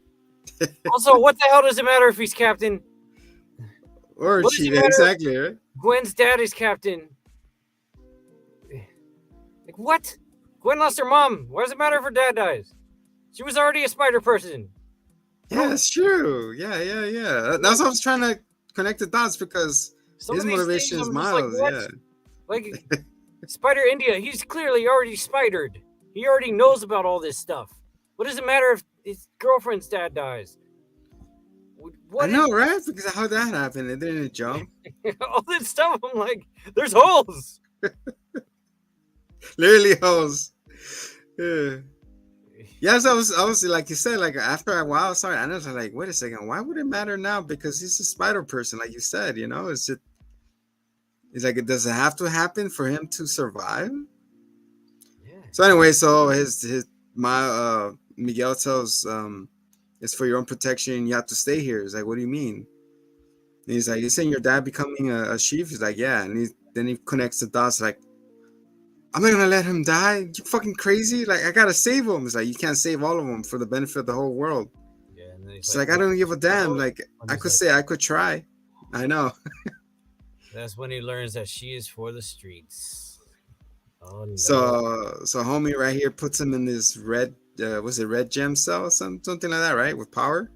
Also, what the hell does it matter if he's captain? Or What does chief, it matter? exactly, right? Gwen's dad is captain. Like, what? Gwen lost her mom. Why does it matter if her dad dies? She was already a spider person. Yeah, that's true. Yeah. That's what I was trying to connect the dots because his motivation is Miles. Like, yeah. Like, Spider India, he's clearly already spidered. He already knows about all this stuff. What does it matter if his girlfriend's dad dies? I know, right? Because how that happened, it didn't jump. All this stuff, I'm like, there's holes. Literally holes. Yeah. Yes, I was like you said, like after a while, sorry, I was like, wait a second, why would it matter now? Because he's a spider person, like you said, you know, it's like, does it have to happen for him to survive? Yeah. So anyway, so Miguel tells it's for your own protection, you have to stay here. He's like, what do you mean? And he's like, you're saying your dad becoming a chief? He's like, yeah. And then he connects the dots like, I'm not gonna let him die. You fucking crazy? Like, I gotta save him. It's like, you can't save all of them for the benefit of the whole world. Yeah, and then It's like, I don't give a damn. Like, I could try. I know. That's when he learns that she is for the streets. Oh no. So homie right here puts him in this red, was it red gem cell or something like that, right? With power.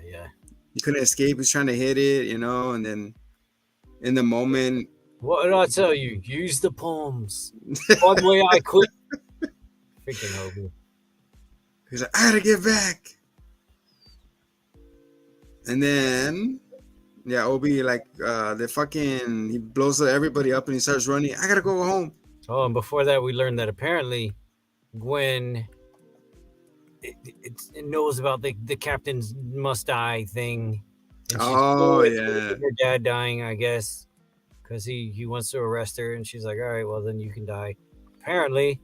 Yeah. He couldn't escape. He's trying to hit it, you know, and then in the moment. What did I tell you? Use the palms. By the way, I quit. Freaking Hobie. He's like, I gotta get back. And then, yeah, Obi, like, he blows everybody up and he starts running. I gotta go home. Oh, and before that, we learned that apparently Gwen it knows about the captain's must die thing. And yeah. Her dad dying, I guess, because he wants to arrest her, and she's like, all right, well, then you can die. Apparently.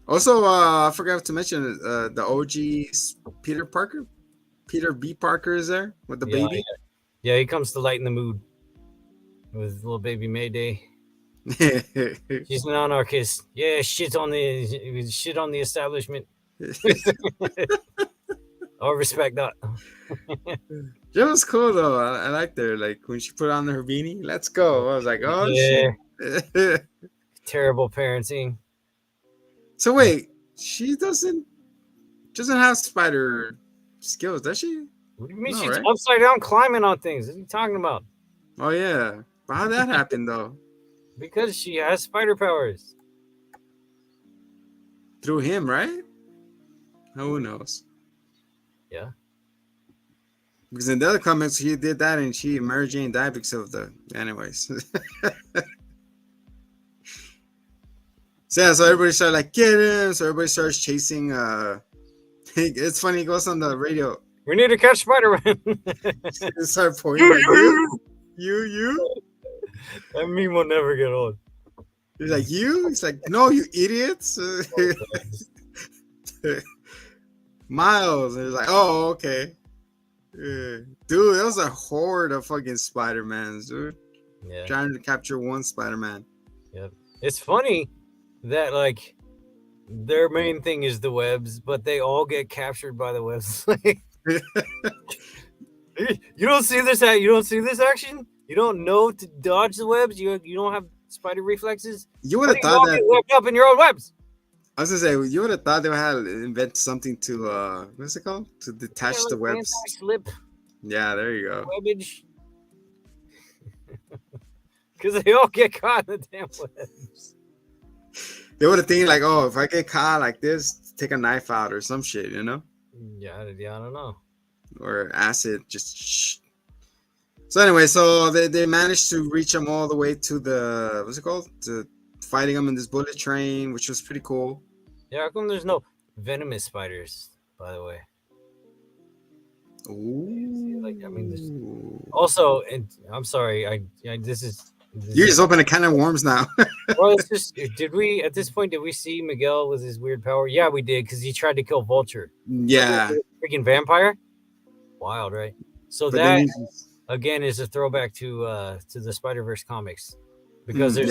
Also, I forgot to mention the OG Peter B. Parker is there with the baby. Yeah, he comes to lighten the mood with little baby Mayday. She's an anarchist. Yeah, shit on the establishment. Oh, respect that. It was cool though. I liked her. Like when she put on her beanie, let's go. I was like, oh Yeah, shit. terrible parenting. So wait, she doesn't have spider skills, does she? What do you mean No, she's right? upside down climbing on things? What are you talking about? Oh yeah. But how'd that happen though? Because she has spider powers. Through him, right? Who knows? Yeah. Because in the other comics, he did that and Mary Jane died because of the. Anyways. So yeah, so everybody started like get him. So everybody starts chasing. It's funny. He goes on the radio. We need to catch Spider-Man. He started pointing like you. That meme will never get old. He's like you. He's like no, you idiots. Miles. And he's like, oh okay. Dude, that was a horde of fucking Spider-Mans, dude. Yeah. Trying to capture one Spider-Man. Yep. It's funny that like their main thing is the webs, but they all get captured by the webs. You don't see this. You don't see this action. You don't know to dodge the webs. You don't have spider reflexes. You would How have do you thought all that. get webbed up in your own webs? I was gonna say you would have thought they would have invent something to what's it called? To detach Yeah, the like webs. anti-slip Yeah, there you go. webbage. Because they all get caught in the damn webs. They would have think like, oh, if I get caught like this, take a knife out or some shit, you know, Yeah, I don't know. or acid. Just. So anyway, so they managed to reach them all the way to the what's it called? To fighting them in this bullet train, which was pretty cool. Yeah, how come there's no venomous spiders? By the way. Ooh. Like, I mean, also, and I'm sorry, this is You just open a can of worms now. well, it's just did we at this point did we see Miguel with his weird power? Yeah, we did because he tried to kill Vulture. Yeah, Freaking vampire, wild, right? So but that then again is a throwback to the Spider-Verse comics because yeah.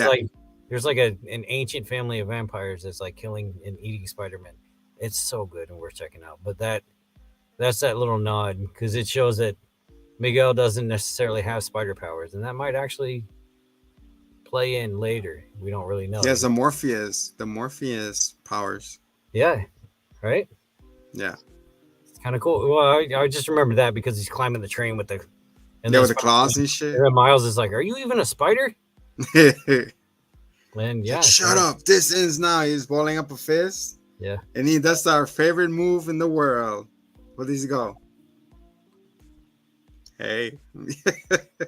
there's like an ancient family of vampires that's like killing and eating Spider-Man. It's so good and worth checking out. But that's that little nod because it shows that Miguel doesn't necessarily have spider powers, and that might actually play in later. We don't really know. Yes, the Morpheus powers. Yeah, right. Yeah, It's kind of cool. Well, I just remember that because he's climbing the train with the with the claws and shit. And then Miles is like, "Are you even a spider?" And yeah, Shut up! This ends now. He's balling up a fist. Yeah, and that's our favorite move in the world. Where does he go? Hey.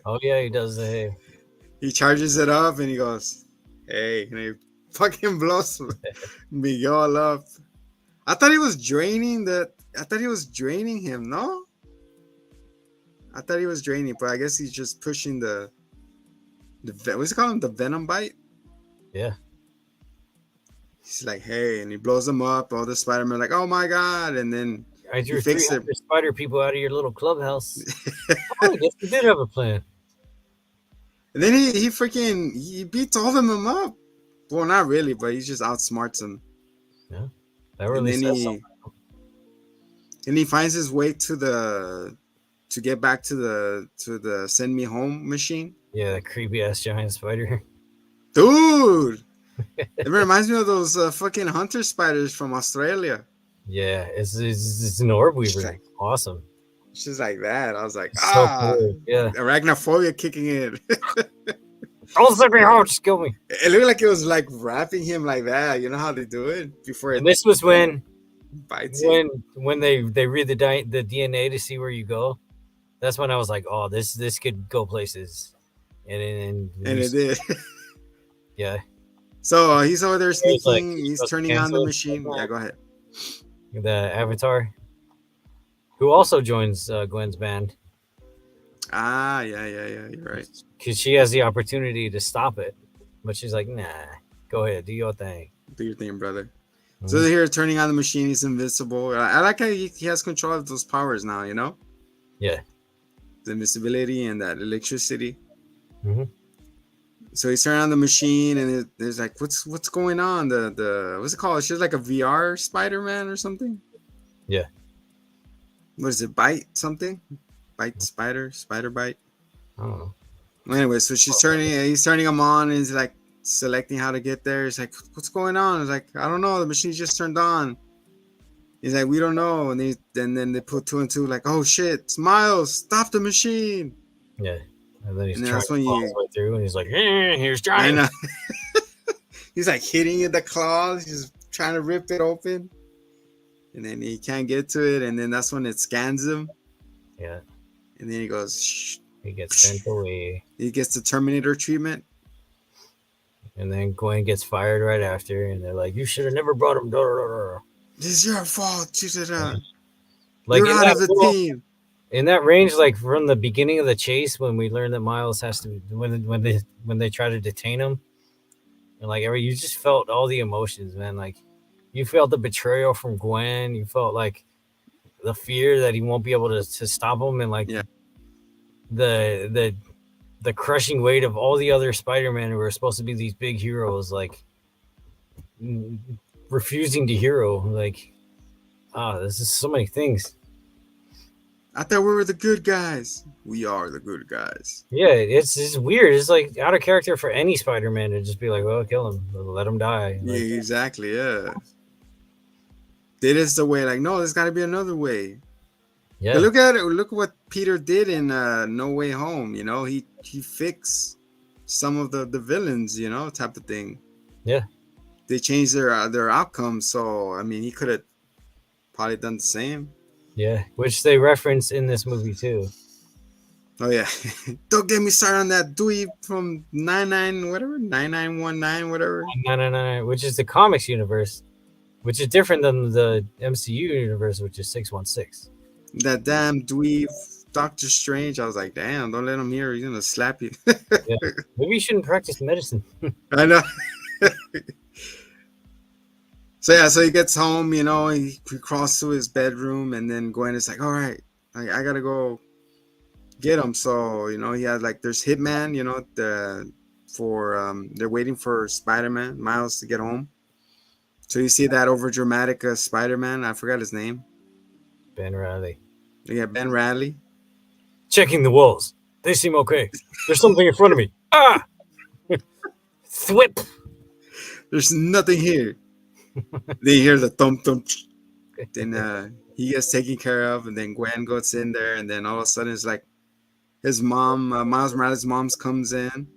Oh yeah, he does the hey. He charges it up and he goes, hey, and he fucking blows Miguel up. I thought he was draining him, no? I thought he was draining, but I guess he's just pushing the what's it called? The venom bite? Yeah. He's like, hey, and he blows him up. All the Spider-Man are like, oh my god, and then I drew 300 spider people out of your little clubhouse. I guess he did have a plan. And then he beats all of them up. Well, not really, but he just outsmarts them. Yeah, that really says something. And he finds his way to get back to the send me home machine. Yeah, that creepy ass giant spider. Dude, it reminds me of those fucking hunter spiders from Australia. Yeah, it's an orb weaver. Like, awesome. It's just like that. I was like, cool. Yeah, arachnophobia kicking in. Don't send me home, just kill me. It looked like it was like wrapping him like that. You know how they do it before. And this was when bites when they read the DNA to see where you go. That's when I was like, oh, this could go places, and it did. Yeah. So he's over there sneaking. He's turning on the machine. Yeah, go ahead. The Avatar, who also joins Gwen's band. Ah, yeah, you're right. Because she has the opportunity to stop it, but she's like, nah, go ahead, do your thing. Do your thing, brother. Mm-hmm. So they're here turning on the machine. He's invincible. I like how he has control of those powers now, you know? Yeah. The invisibility and that electricity. Mm-hmm. So he's turning on the machine, and there's like, what's going on? The what's it called? It's just like a VR Spider-Man or something. Yeah. what is it? Bite something? Bite spider bite. I don't know. Anyway, so he's turning him on, and he's like selecting how to get there. He's like, "What's going on?" He's like, "I don't know. The machine just turned on." He's like, "We don't know." And then they put two and two, like, "Oh shit, it's Miles, stop the machine!" Yeah. And then he's And then trying that's to when claw his way through, and he's like, here's I Johnny. know, he's like hitting it the claws, he's trying to rip it open, and then he can't get to it, and then that's when it scans him, Yeah. and then he goes, shh, He gets sent away. he gets the Terminator treatment. And then Gwen gets fired right after, and they're like, "You should have never brought him." This is your fault. Like You're out of the team. in that range, like from the beginning of the chase, when we learn that Miles has to when they try to detain him, and like you just felt all the emotions, man. Like you felt the betrayal from Gwen. You felt like the fear that he won't be able to stop him, and like Yeah. the the the crushing weight of all the other Spider-Man who were supposed to be these big heroes, like refusing to hero. Like, this is so many things. I thought we were the good guys. We are the good guys. Yeah, it's weird. It's like out of character for any Spider-Man to just be like, "Well, kill him, let him die." Yeah, Like, exactly. Yeah. It is the way. Like, no, there's got to be another way. But yeah, look at it. Look what Peter did in No Way Home. You know, he fixed some of the villains. You know, type of thing. yeah, They changed their outcome. So I mean, he could have probably done the same. yeah. Which they reference in this movie too. Oh yeah, don't get me started on that dweeb from 99 whatever 9919 whatever. No, which is the comics universe, which is different than the MCU universe, which is 616. That damn dweeb Doctor Strange. I was like, damn, don't let him hear. He's gonna slap you. Yeah, maybe you shouldn't practice medicine. I know. So yeah, so he gets home, you know, he crawls to his bedroom, and then Gwen is like, all right, I gotta go get him. So, you know, he had like, there's Hitman, you know, they're waiting for Spider-Man, Miles, to get home. So you see that over dramatic Spider-Man, I forgot his name. Ben Riley. Yeah, Ben Radley. Checking the walls. They seem okay. There's something in front of me. Ah! Thwip! There's nothing here. They hear the thump thump. Then he gets taken care of, and then Gwen goes in there, and then all of a sudden it's like his mom, Miles Morales' mom's comes in.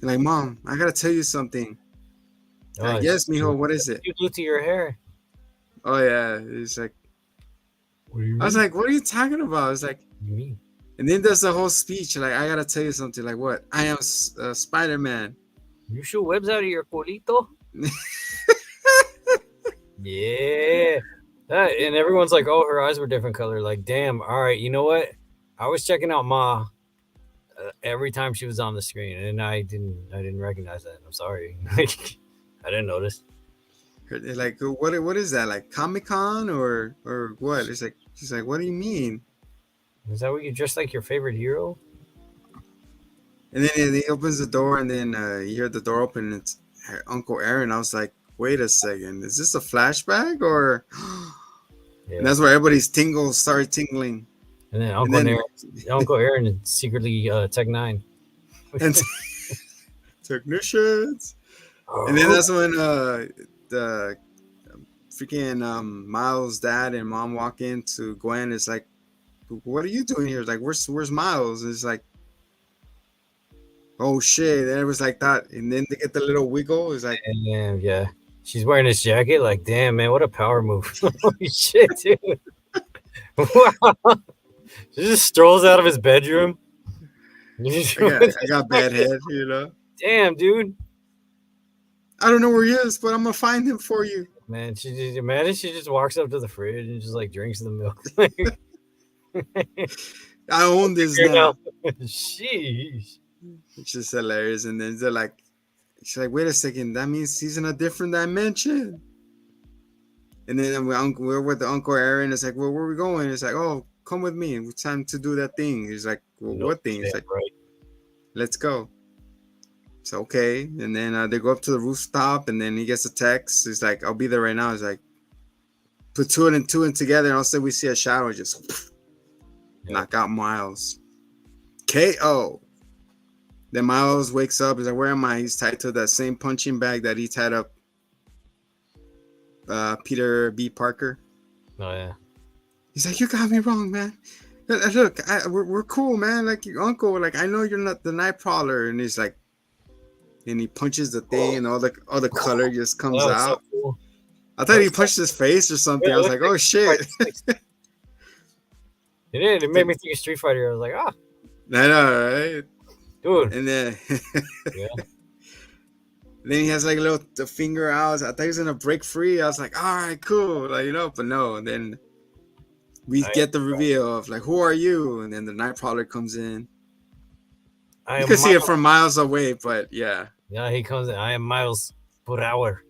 Like, Mom, I gotta tell you something. Oh, Yes, mijo, what is it? you do to your hair? Oh yeah, it's like, What do you I was like, what are you talking about? It's like, What do you mean? and then there's the whole speech. Like, I gotta tell you something. Like, what? I am Spider-Man. You shoot webs out of your culito? Yeah. And everyone's like, "Oh, her eyes were different color." Like, damn. All right, you know what? I was checking out Ma every time she was on the screen, and I didn't recognize that. I'm sorry. I didn't notice. Like, what is that? Like Comic-Con or what? It's like, she's like, what do you mean? Is that what you dressed like your favorite hero? And then he opens the door, and then you hear the door open, and it's Uncle Aaron. I was like, wait a second, is this a flashback or? Yeah. And that's where everybody's tingles started tingling. And then And Uncle Aaron is secretly Tech 9. and technicians. And then that's when the freaking Miles' dad and mom walk into Gwen. It's like, what are you doing here? It's like, where's Miles? And it's like, oh shit. And it was like that. And then they get the little wiggle. It's like, And yeah, she's wearing this jacket. Like, damn, man, what a power move! Holy shit, dude! Wow, she just strolls out of his bedroom. I got bad head, you know. Damn, dude. I don't know where he is, but I'm gonna find him for you. Man, imagine she just walks up to the fridge and just like drinks the milk. I own this now. Sheesh. It's just hilarious. And then they're like, she's like, wait a second, that means he's in a different dimension. And then we're with the Uncle Aaron. It's like, well, where are we going? It's like, oh, come with me. It's time to do that thing. He's like, well, Nope, what thing? It's like, right. let's go. It's okay. And then they go up to the rooftop, and then he gets a text. He's like, I'll be there right now. He's like, put two and together, and all of a sudden we see a shadow just knock out Miles. KO. Then Miles wakes up. He's like, "Where am I?" He's tied to that same punching bag that he tied up Peter B. Parker. Oh yeah. He's like, "You got me wrong, man. Look, we're cool, man. Like your uncle. Like I know you're not the Nightcrawler." And he's like, and he punches the thing, and all the color just comes out. So cool. I thought he punched his face or something. I was like, "Oh shit!" It did. It made me think of Street Fighter. I was like, "Ah." I know, right? Dude. And then then he has like a little finger out. I thought he was gonna break free. I was like, all right, cool, like but no. And then we get the reveal of like, who are you? And then the Nightcrawler comes in. You can see it from miles away, but yeah. Yeah, he comes in. I am miles per hour.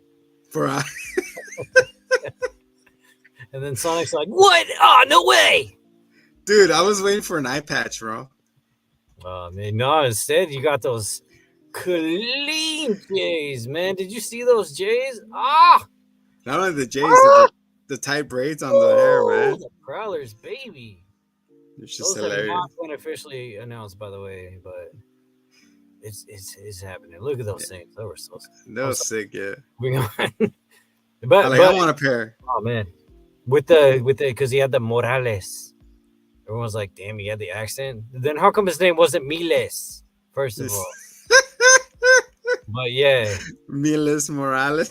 And then Sonic's like, "What? Oh, no way!" Dude, I was waiting for an eye patch, bro. Man, no. Instead, you got those clean J's, man. Did you see those J's? Ah! Not only the J's, the tight braids on the hair, man. The Prowlers, baby. It's just hilarious. Have not been officially announced, by the way, but it's happening. Look at those things. They were so sick. That was sick, yeah. Moving on. but I want a pair. Oh man, with the because he had the Morales. Everyone was like, "Damn, he had the accent." Then how come his name wasn't Miles? First of all. But yeah, Miles Morales.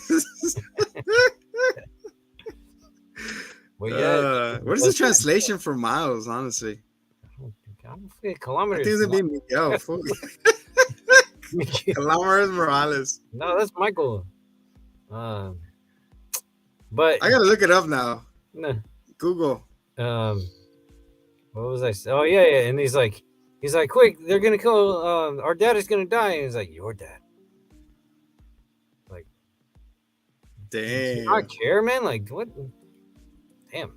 Well, yeah. What is the translation for Miles? Honestly, I don't think kilometers. I think it'd be Miguel. Kilometers Morales. No, that's Michael. But I gotta look it up now. Nah. Google. What was I saying? Oh yeah, and he's like, quick, they're gonna kill. Our dad is gonna die. And he's like, your dad. Like, damn. Do you not care, man? Like, what? Damn.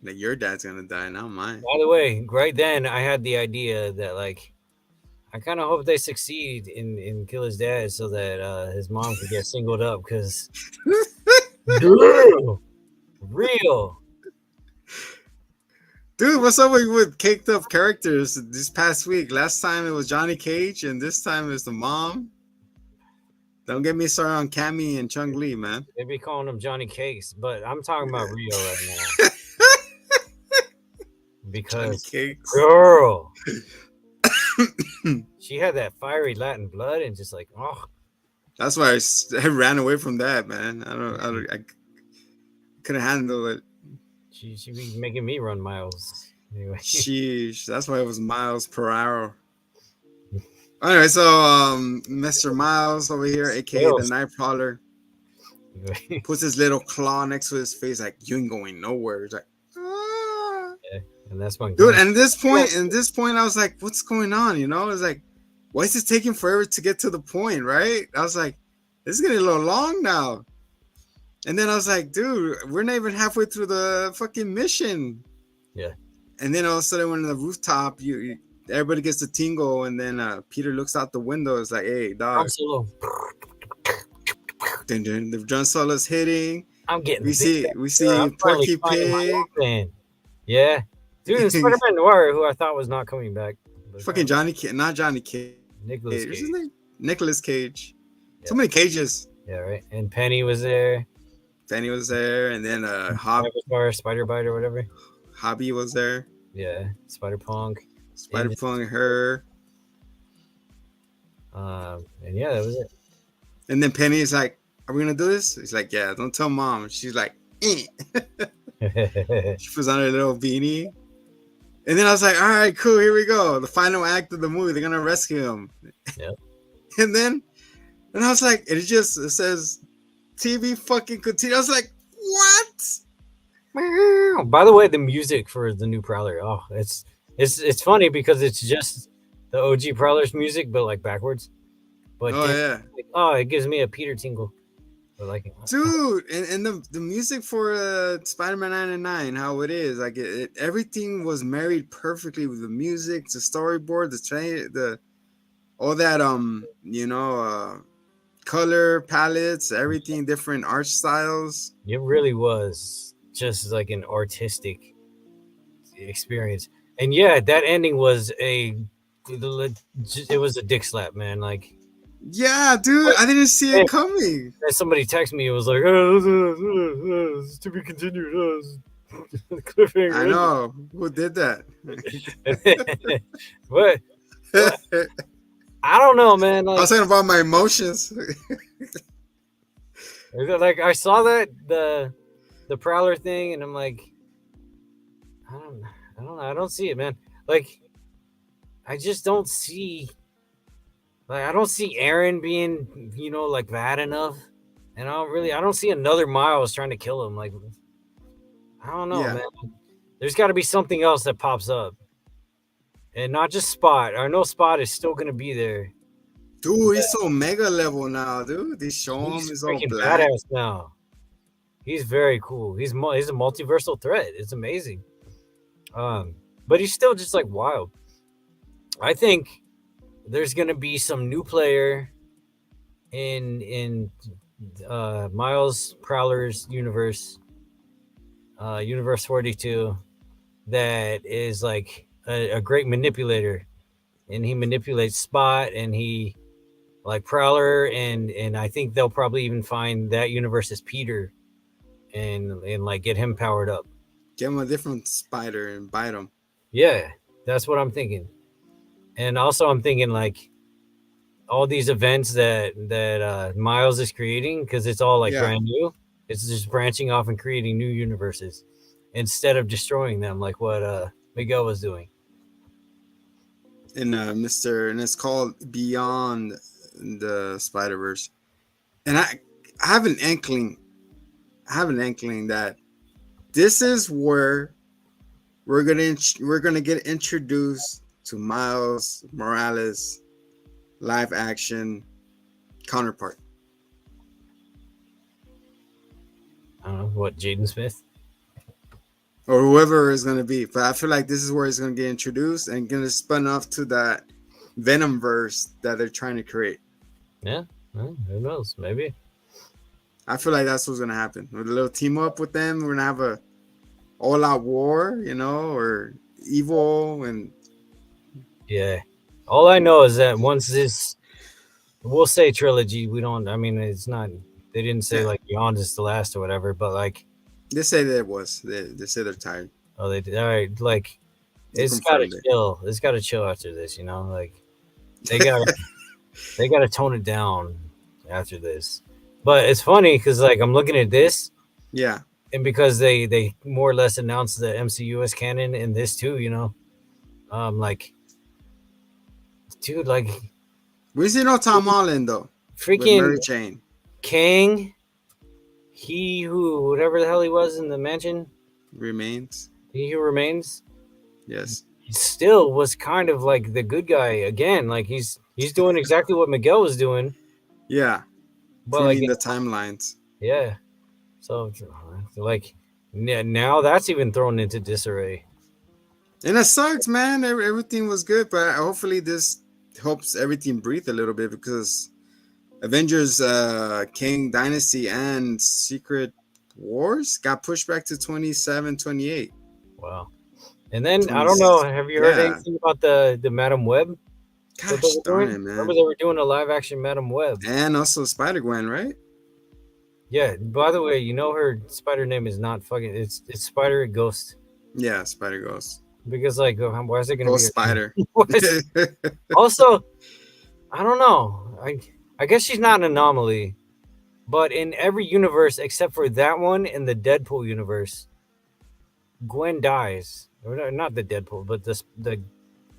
Like your dad's gonna die, not mine. By the way, right then I had the idea that like, I kind of hope they succeed in kill his dad so that his mom could get singled up because real. Dude, what's up with caked up characters this past week? Last time it was Johnny Cage, and this time it's the mom. Don't get me started on Cammy and Chung Lee, man. They be calling him Johnny Cakes, but I'm talking about Rio right now. Because girl, she had that fiery Latin blood and just like, oh. That's why I ran away from that, man. I couldn't handle it. She be making me run miles. Anyway. Sheesh. That's why it was miles per hour. Anyway, so Mr. Miles over here, aka the Nightcrawler, puts his little claw next to his face, like, you ain't going nowhere. He's like, ah. Yeah, and that's when dude, and this point, I was like, what's going on? You know, it's like, why is it taking forever to get to the point, right? I was like, this is getting a little long now. And then I was like, dude, we're not even halfway through the fucking mission. Yeah. And then all of a sudden, when on the rooftop, everybody gets the tingle, and then Peter looks out the window. It's like, hey, dog. The drum solo's hitting. I'm getting. We see Porky Pig. Yeah, dude, and Spider-Man Noir, who I thought was not coming back. Fucking not Johnny Cage. Nicholas Cage. What's his name? Nicholas Cage. Yeah. So many Cages. Yeah, right. And Penny was there. And then Spider Bite or whatever. Hobby was there. Yeah, Spider-Punk. Her. And yeah, that was it. And then Penny's like, are we gonna do this? He's like, yeah, don't tell mom. She's like, eh. She puts on her little beanie. And then I was like, all right, cool, here we go. The final act of the movie, they're gonna rescue him. Yep. And I was like, it says TV fucking continue. I was like, what? By the way, the music for the new Prowler, it's funny because it's just the OG Prowler's music, but like backwards. But it gives me a Peter tingle. Like, dude, and the music for Spider-Man 99, how it is, like everything was married perfectly with the music, the storyboard, the all that color palettes, everything, different art styles. It really was just like an artistic experience. And yeah, that ending was it was a dick slap, man. Like, Yeah, dude, I didn't see it and coming. somebody texted me, it was like, it's to be continued. I Cliffhanger. know who did that. What? What? I don't know, man. I was Like, talking about my emotions. I saw that the Prowler thing, and I'm like, I don't, I don't know. I don't see it, man. Like, I just don't see. Like, I don't see Aaron being, like bad enough, and I don't see another Miles trying to kill him. Like, I don't know, Yeah, man. There's got to be something else that pops up, and not just Spot. I know Spot is still gonna be there. dude, he's so mega level now, dude. They show him He's he's all freaking black. badass now. He's very cool. He's a multiversal threat. It's amazing. But he's still just like wild. I think there's gonna be some new player in Miles Prowler's universe, Universe 42, that is like a great manipulator, and he manipulates Spot, and he like Prowler, and I think they'll probably even find that universe as Peter, and like get him powered up. Give him a different spider and bite him. Yeah, that's what I'm thinking. And also I'm thinking like all these events that Miles is creating, because it's all like Yeah, brand new. It's just branching off and creating new universes instead of destroying them, like what Miguel was doing. in Mister, and it's called Beyond the Spider Verse. And I have an inkling. I have an inkling that this is where we're gonna get introduced to Miles Morales live action counterpart. I don't know what, Jaden Smith. Or whoever is gonna be. But I feel like this is where it's gonna get introduced and gonna spin off to that Venom verse that they're trying to create. Yeah, well, who knows? Maybe. I feel like that's what's gonna happen. With a little team up with them, we're gonna have a all out war, or evil and Yeah. All I know is that once this, we'll say trilogy. We don't. I mean, it's not. They didn't say yeah, like Beyond is the last or whatever. But like, they say that it was. They say they're tired. oh, they did. All right. Like, They it's got to confirmed it. chill. It's got to chill after this. Like they got they got to tone it down after this. But it's funny because like I'm looking at this, Yeah. and because they more or less announced the MCU as canon in this too. Like, dude, like We see no Tom Holland though with freaking Mary Jane. Kang, he who whatever the hell he was in the mansion, Remains. he who remains, Yes. he still was kind of like the good guy again. Like he's doing exactly what Miguel was doing, Yeah. but like Proving the timelines. yeah. So like now that's even thrown into disarray. And it sucks, man. Everything was good, but hopefully this helps everything breathe a little bit because Avengers King Dynasty and Secret Wars got pushed back to 27, 28. Wow. And then 20, I don't know. Have you heard yeah. anything about the Madam Web? What they Gosh were darn doing? it, man. Remember they were doing a live action Madam Web. And also Spider-Gwen, right? Yeah. By the way, her spider name is not fucking. It's Spider Ghost. Yeah, Spider-Ghost. Because like, why is it gonna Ghost be Spider. Also, I don't know. I guess she's not an anomaly, but in every universe except for that one in the Deadpool universe, Gwen dies. Or not the Deadpool, but the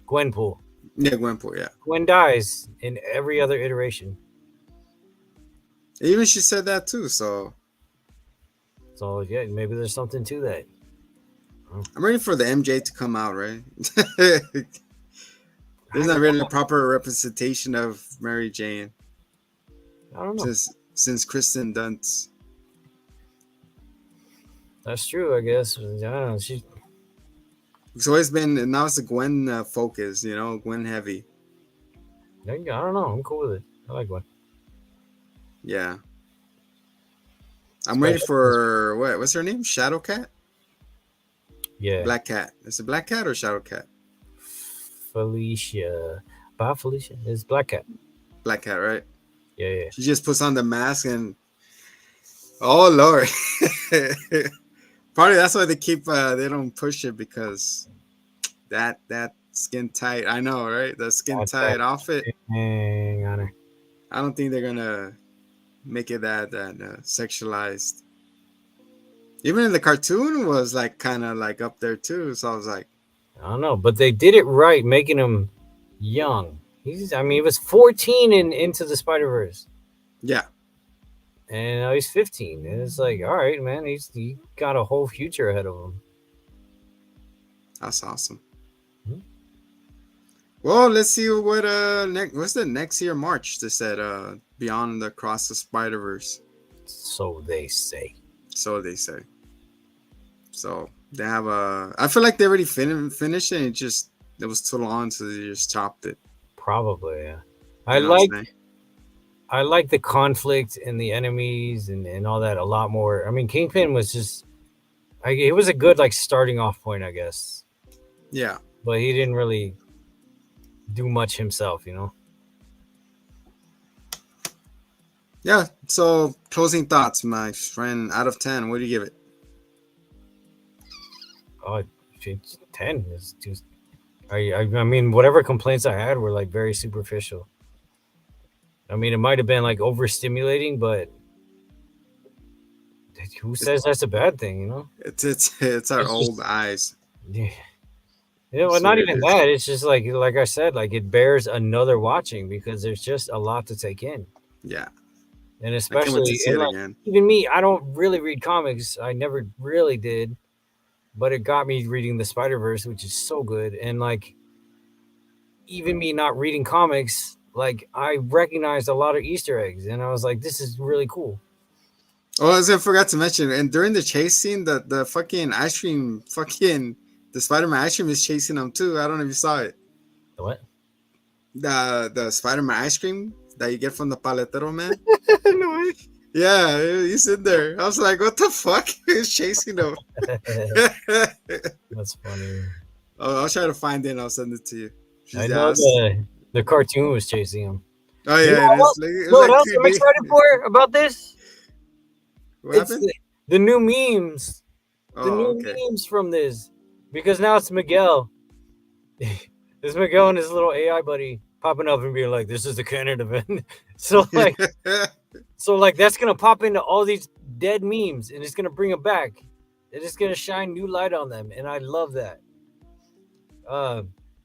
Gwenpool. Yeah, Gwenpool, yeah. Gwen dies in every other iteration. Even she said that too, so So yeah, maybe there's something to that. I'm ready for the MJ to come out, right? There's not really a proper representation of Mary Jane I don't know. since Kristen Dunst. That's true, I guess. I don't know. It's always been, now it's a Gwen focus, Gwen heavy. I don't know. I'm cool with it. I like Gwen. Yeah. I'm waiting Especially for what's her name? Shadow Cat? yeah, Black Cat. Is it Black Cat or Shadow Cat? Felicia. Bob Felicia is Black Cat. Black Cat, right? Yeah, yeah. She just puts on the mask and oh Lord. Probably that's why they keep they don't push it because that skin tight. I know, right? The skin That's that tight outfit. thing on her. I don't think they're gonna make it that sexualized. Even in the cartoon was like kind of like up there too. So I was like, I don't know, but they did it right, making him young. I mean, he was 14 in Into the Spider Verse, yeah, and now he's 15. And it's like, all right, man, he got a whole future ahead of him. that's awesome. Hmm. Well, let's see what what's the next year March? They said Beyond the Cross the Spider Verse. So they say. So they say. So they have a. I feel like they already finished it. It was too long, so they just chopped it. Probably, yeah. I You know what I'm like saying? I like the conflict and the enemies and all that a lot more. I mean, Kingpin was just, it was a good like starting off point, I guess, Yeah. but he didn't really do much himself, you know. Yeah. So closing thoughts, my friend. Out of 10, what do you give it? Oh, 10 is just. I mean, whatever complaints I had were like very superficial. I mean, it might have been like overstimulating, but who says that's a bad thing, you know? It's our It's old just, eyes. yeah. You know, well, That's what not it even is. that. It's just like I said, like it bears another watching because there's just a lot to take in, Yeah. and I can't wait to especially see and it like again. even me, I don't really read comics. I never really did, but it got me reading the Spider Verse, which is so good. And like even me not reading comics, like I recognized a lot of Easter eggs, and I was like, this is really cool. Oh, I forgot to mention, and during the chase scene, the fucking ice cream, the Spider-Man ice cream is chasing them too. I don't know if you saw it. What? The Spider-Man ice cream that you get from the paletero man. No way. Yeah, he's in there. I was like, what the fuck? He's chasing them. That's funny. I'll try to find it and I'll send it to you. I She's know asked. the cartoon was chasing him. Oh You yeah, know it what? is. Like, it You was know what like else I'm creepy. excited for about this? What It's happened? the new memes. The Oh, new okay. memes from this. Because now it's Miguel. It's Miguel and his little AI buddy popping up and being like, this is the canon event. so like so like that's gonna pop into all these dead memes and it's gonna bring them back. And it's gonna shine new light on them. And I love that. Uh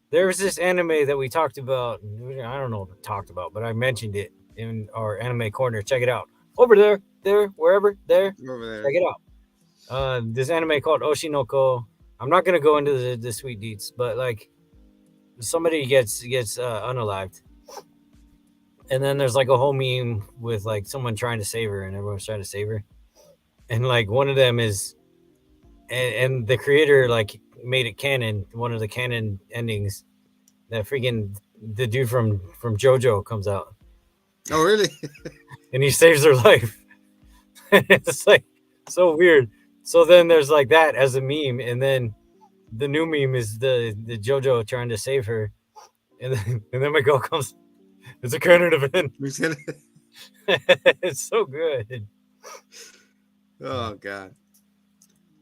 there was this anime that we talked about. I don't know what we talked about, but I mentioned it in our anime corner. Check it out. Over there, wherever, there. Over there. Check it out. This anime called Oshinoko. I'm not gonna go into the sweet deets, but like somebody gets unalived, and then there's like a whole meme with like someone trying to save her, and everyone's trying to save her, and like one of them is, and the creator like made it canon. One of the canon endings that freaking the dude from JoJo comes out Oh really? and he saves her life. It's like so weird. So then there's like that as a meme, and then the new meme is the JoJo trying to save her, and then Miguel comes. It's a canon event. It's so good. Oh god.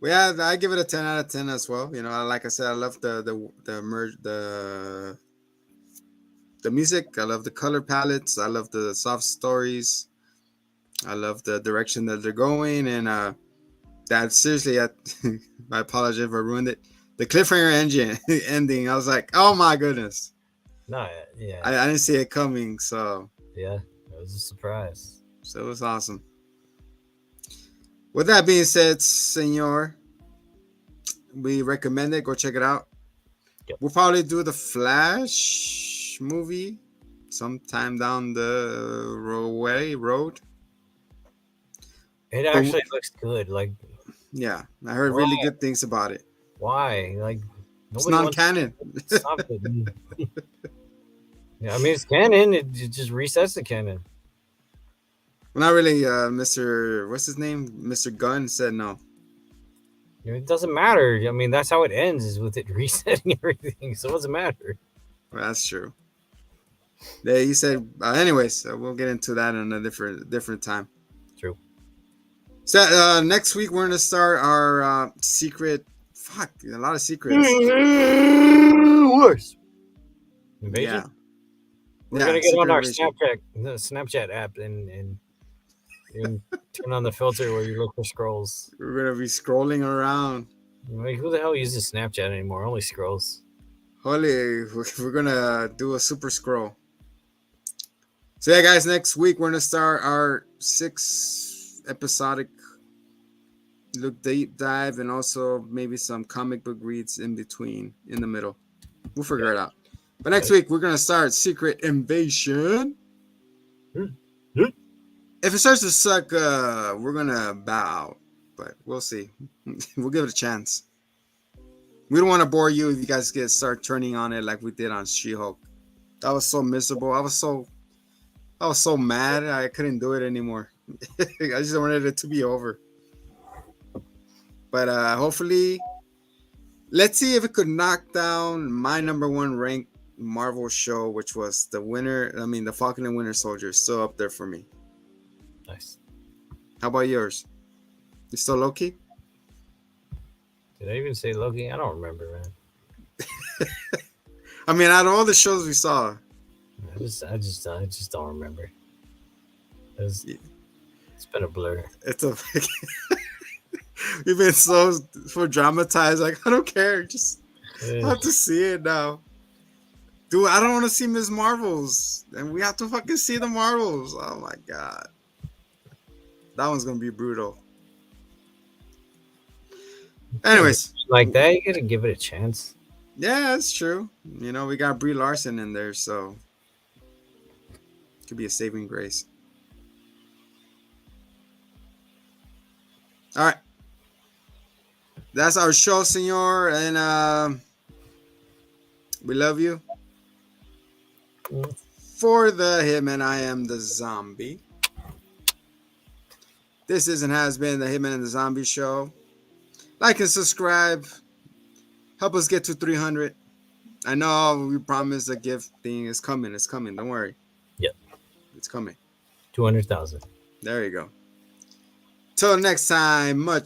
Well, yeah, I give it a 10 out of 10 as well. You know, like I said, I love the merge the music. I love the color palettes. I love the soft stories. I love the direction that they're going, and that seriously, I apologize if I ruined it. The cliffhanger engine ending, I was like, oh my goodness, No, yeah, I didn't see it coming, yeah. It was a surprise. so it was awesome. With that being said, Senor, we recommend it. Go check it out. Yep. We'll probably do the Flash movie sometime down the road. It But actually looks good. Like, yeah, I heard why? really good things about it. Why? Like, It's nobody wants non-canon. to stop it. Yeah, I mean, it's canon. It just resets the canon. Well, not really. Mr. What's his name? Mr. Gunn said no. It doesn't matter. I mean, that's how it ends, is with it resetting everything. So it doesn't matter. Well, that's true. Yeah, he said. Anyways, we'll get into that in a different time. True. So next week we're gonna start our secret. Fuck, a lot of secrets. Worse. Invasion. Yeah, We're yeah. gonna get Secret on our invasion. Snapchat app and turn on the filter where you look for scrolls. We're gonna be scrolling around. Like, who the hell uses Snapchat anymore? Only scrolls. Holy, we're gonna do a super scroll. So yeah, guys, next week we're gonna start our 6 episodic look deep dive and also maybe some comic book reads in between, in the middle. We'll figure it out. But next week we're gonna start Secret Invasion. If it starts to suck, we're gonna bow out. But we'll see. We'll give it a chance. We don't want to bore you if you guys start turning on it like we did on She-Hulk. That was so miserable. I was so mad. I couldn't do it anymore. I just wanted it to be over. But hopefully, let's see if it could knock down my #1 ranked Marvel show, which was the Falcon and Winter Soldier. Still up there for me. Nice. How about yours? You still Loki? Did I even say Loki? I don't remember, man. I mean, out of all the shows we saw, I just don't remember. It's been a blur. it's a we've been so dramatized. Like, I don't care. Just have to see it now. Dude, I don't want to see Ms. Marvels. And we have to fucking see the Marvels. Oh my god. That one's gonna be brutal. Anyways. Like that, you gotta give it a chance. Yeah, that's true. You know, we got Brie Larson in there, so it could be a saving grace. All right. That's our show, senor. And we love you. For the Hitman, I am the Zombie. This is and has been the Hitman and the Zombie Show. Like and subscribe. Help us get to 300. I know we promised a gift thing. It's coming. It's coming. Don't worry. Yep. It's coming. 200,000. There you go. Till next time, much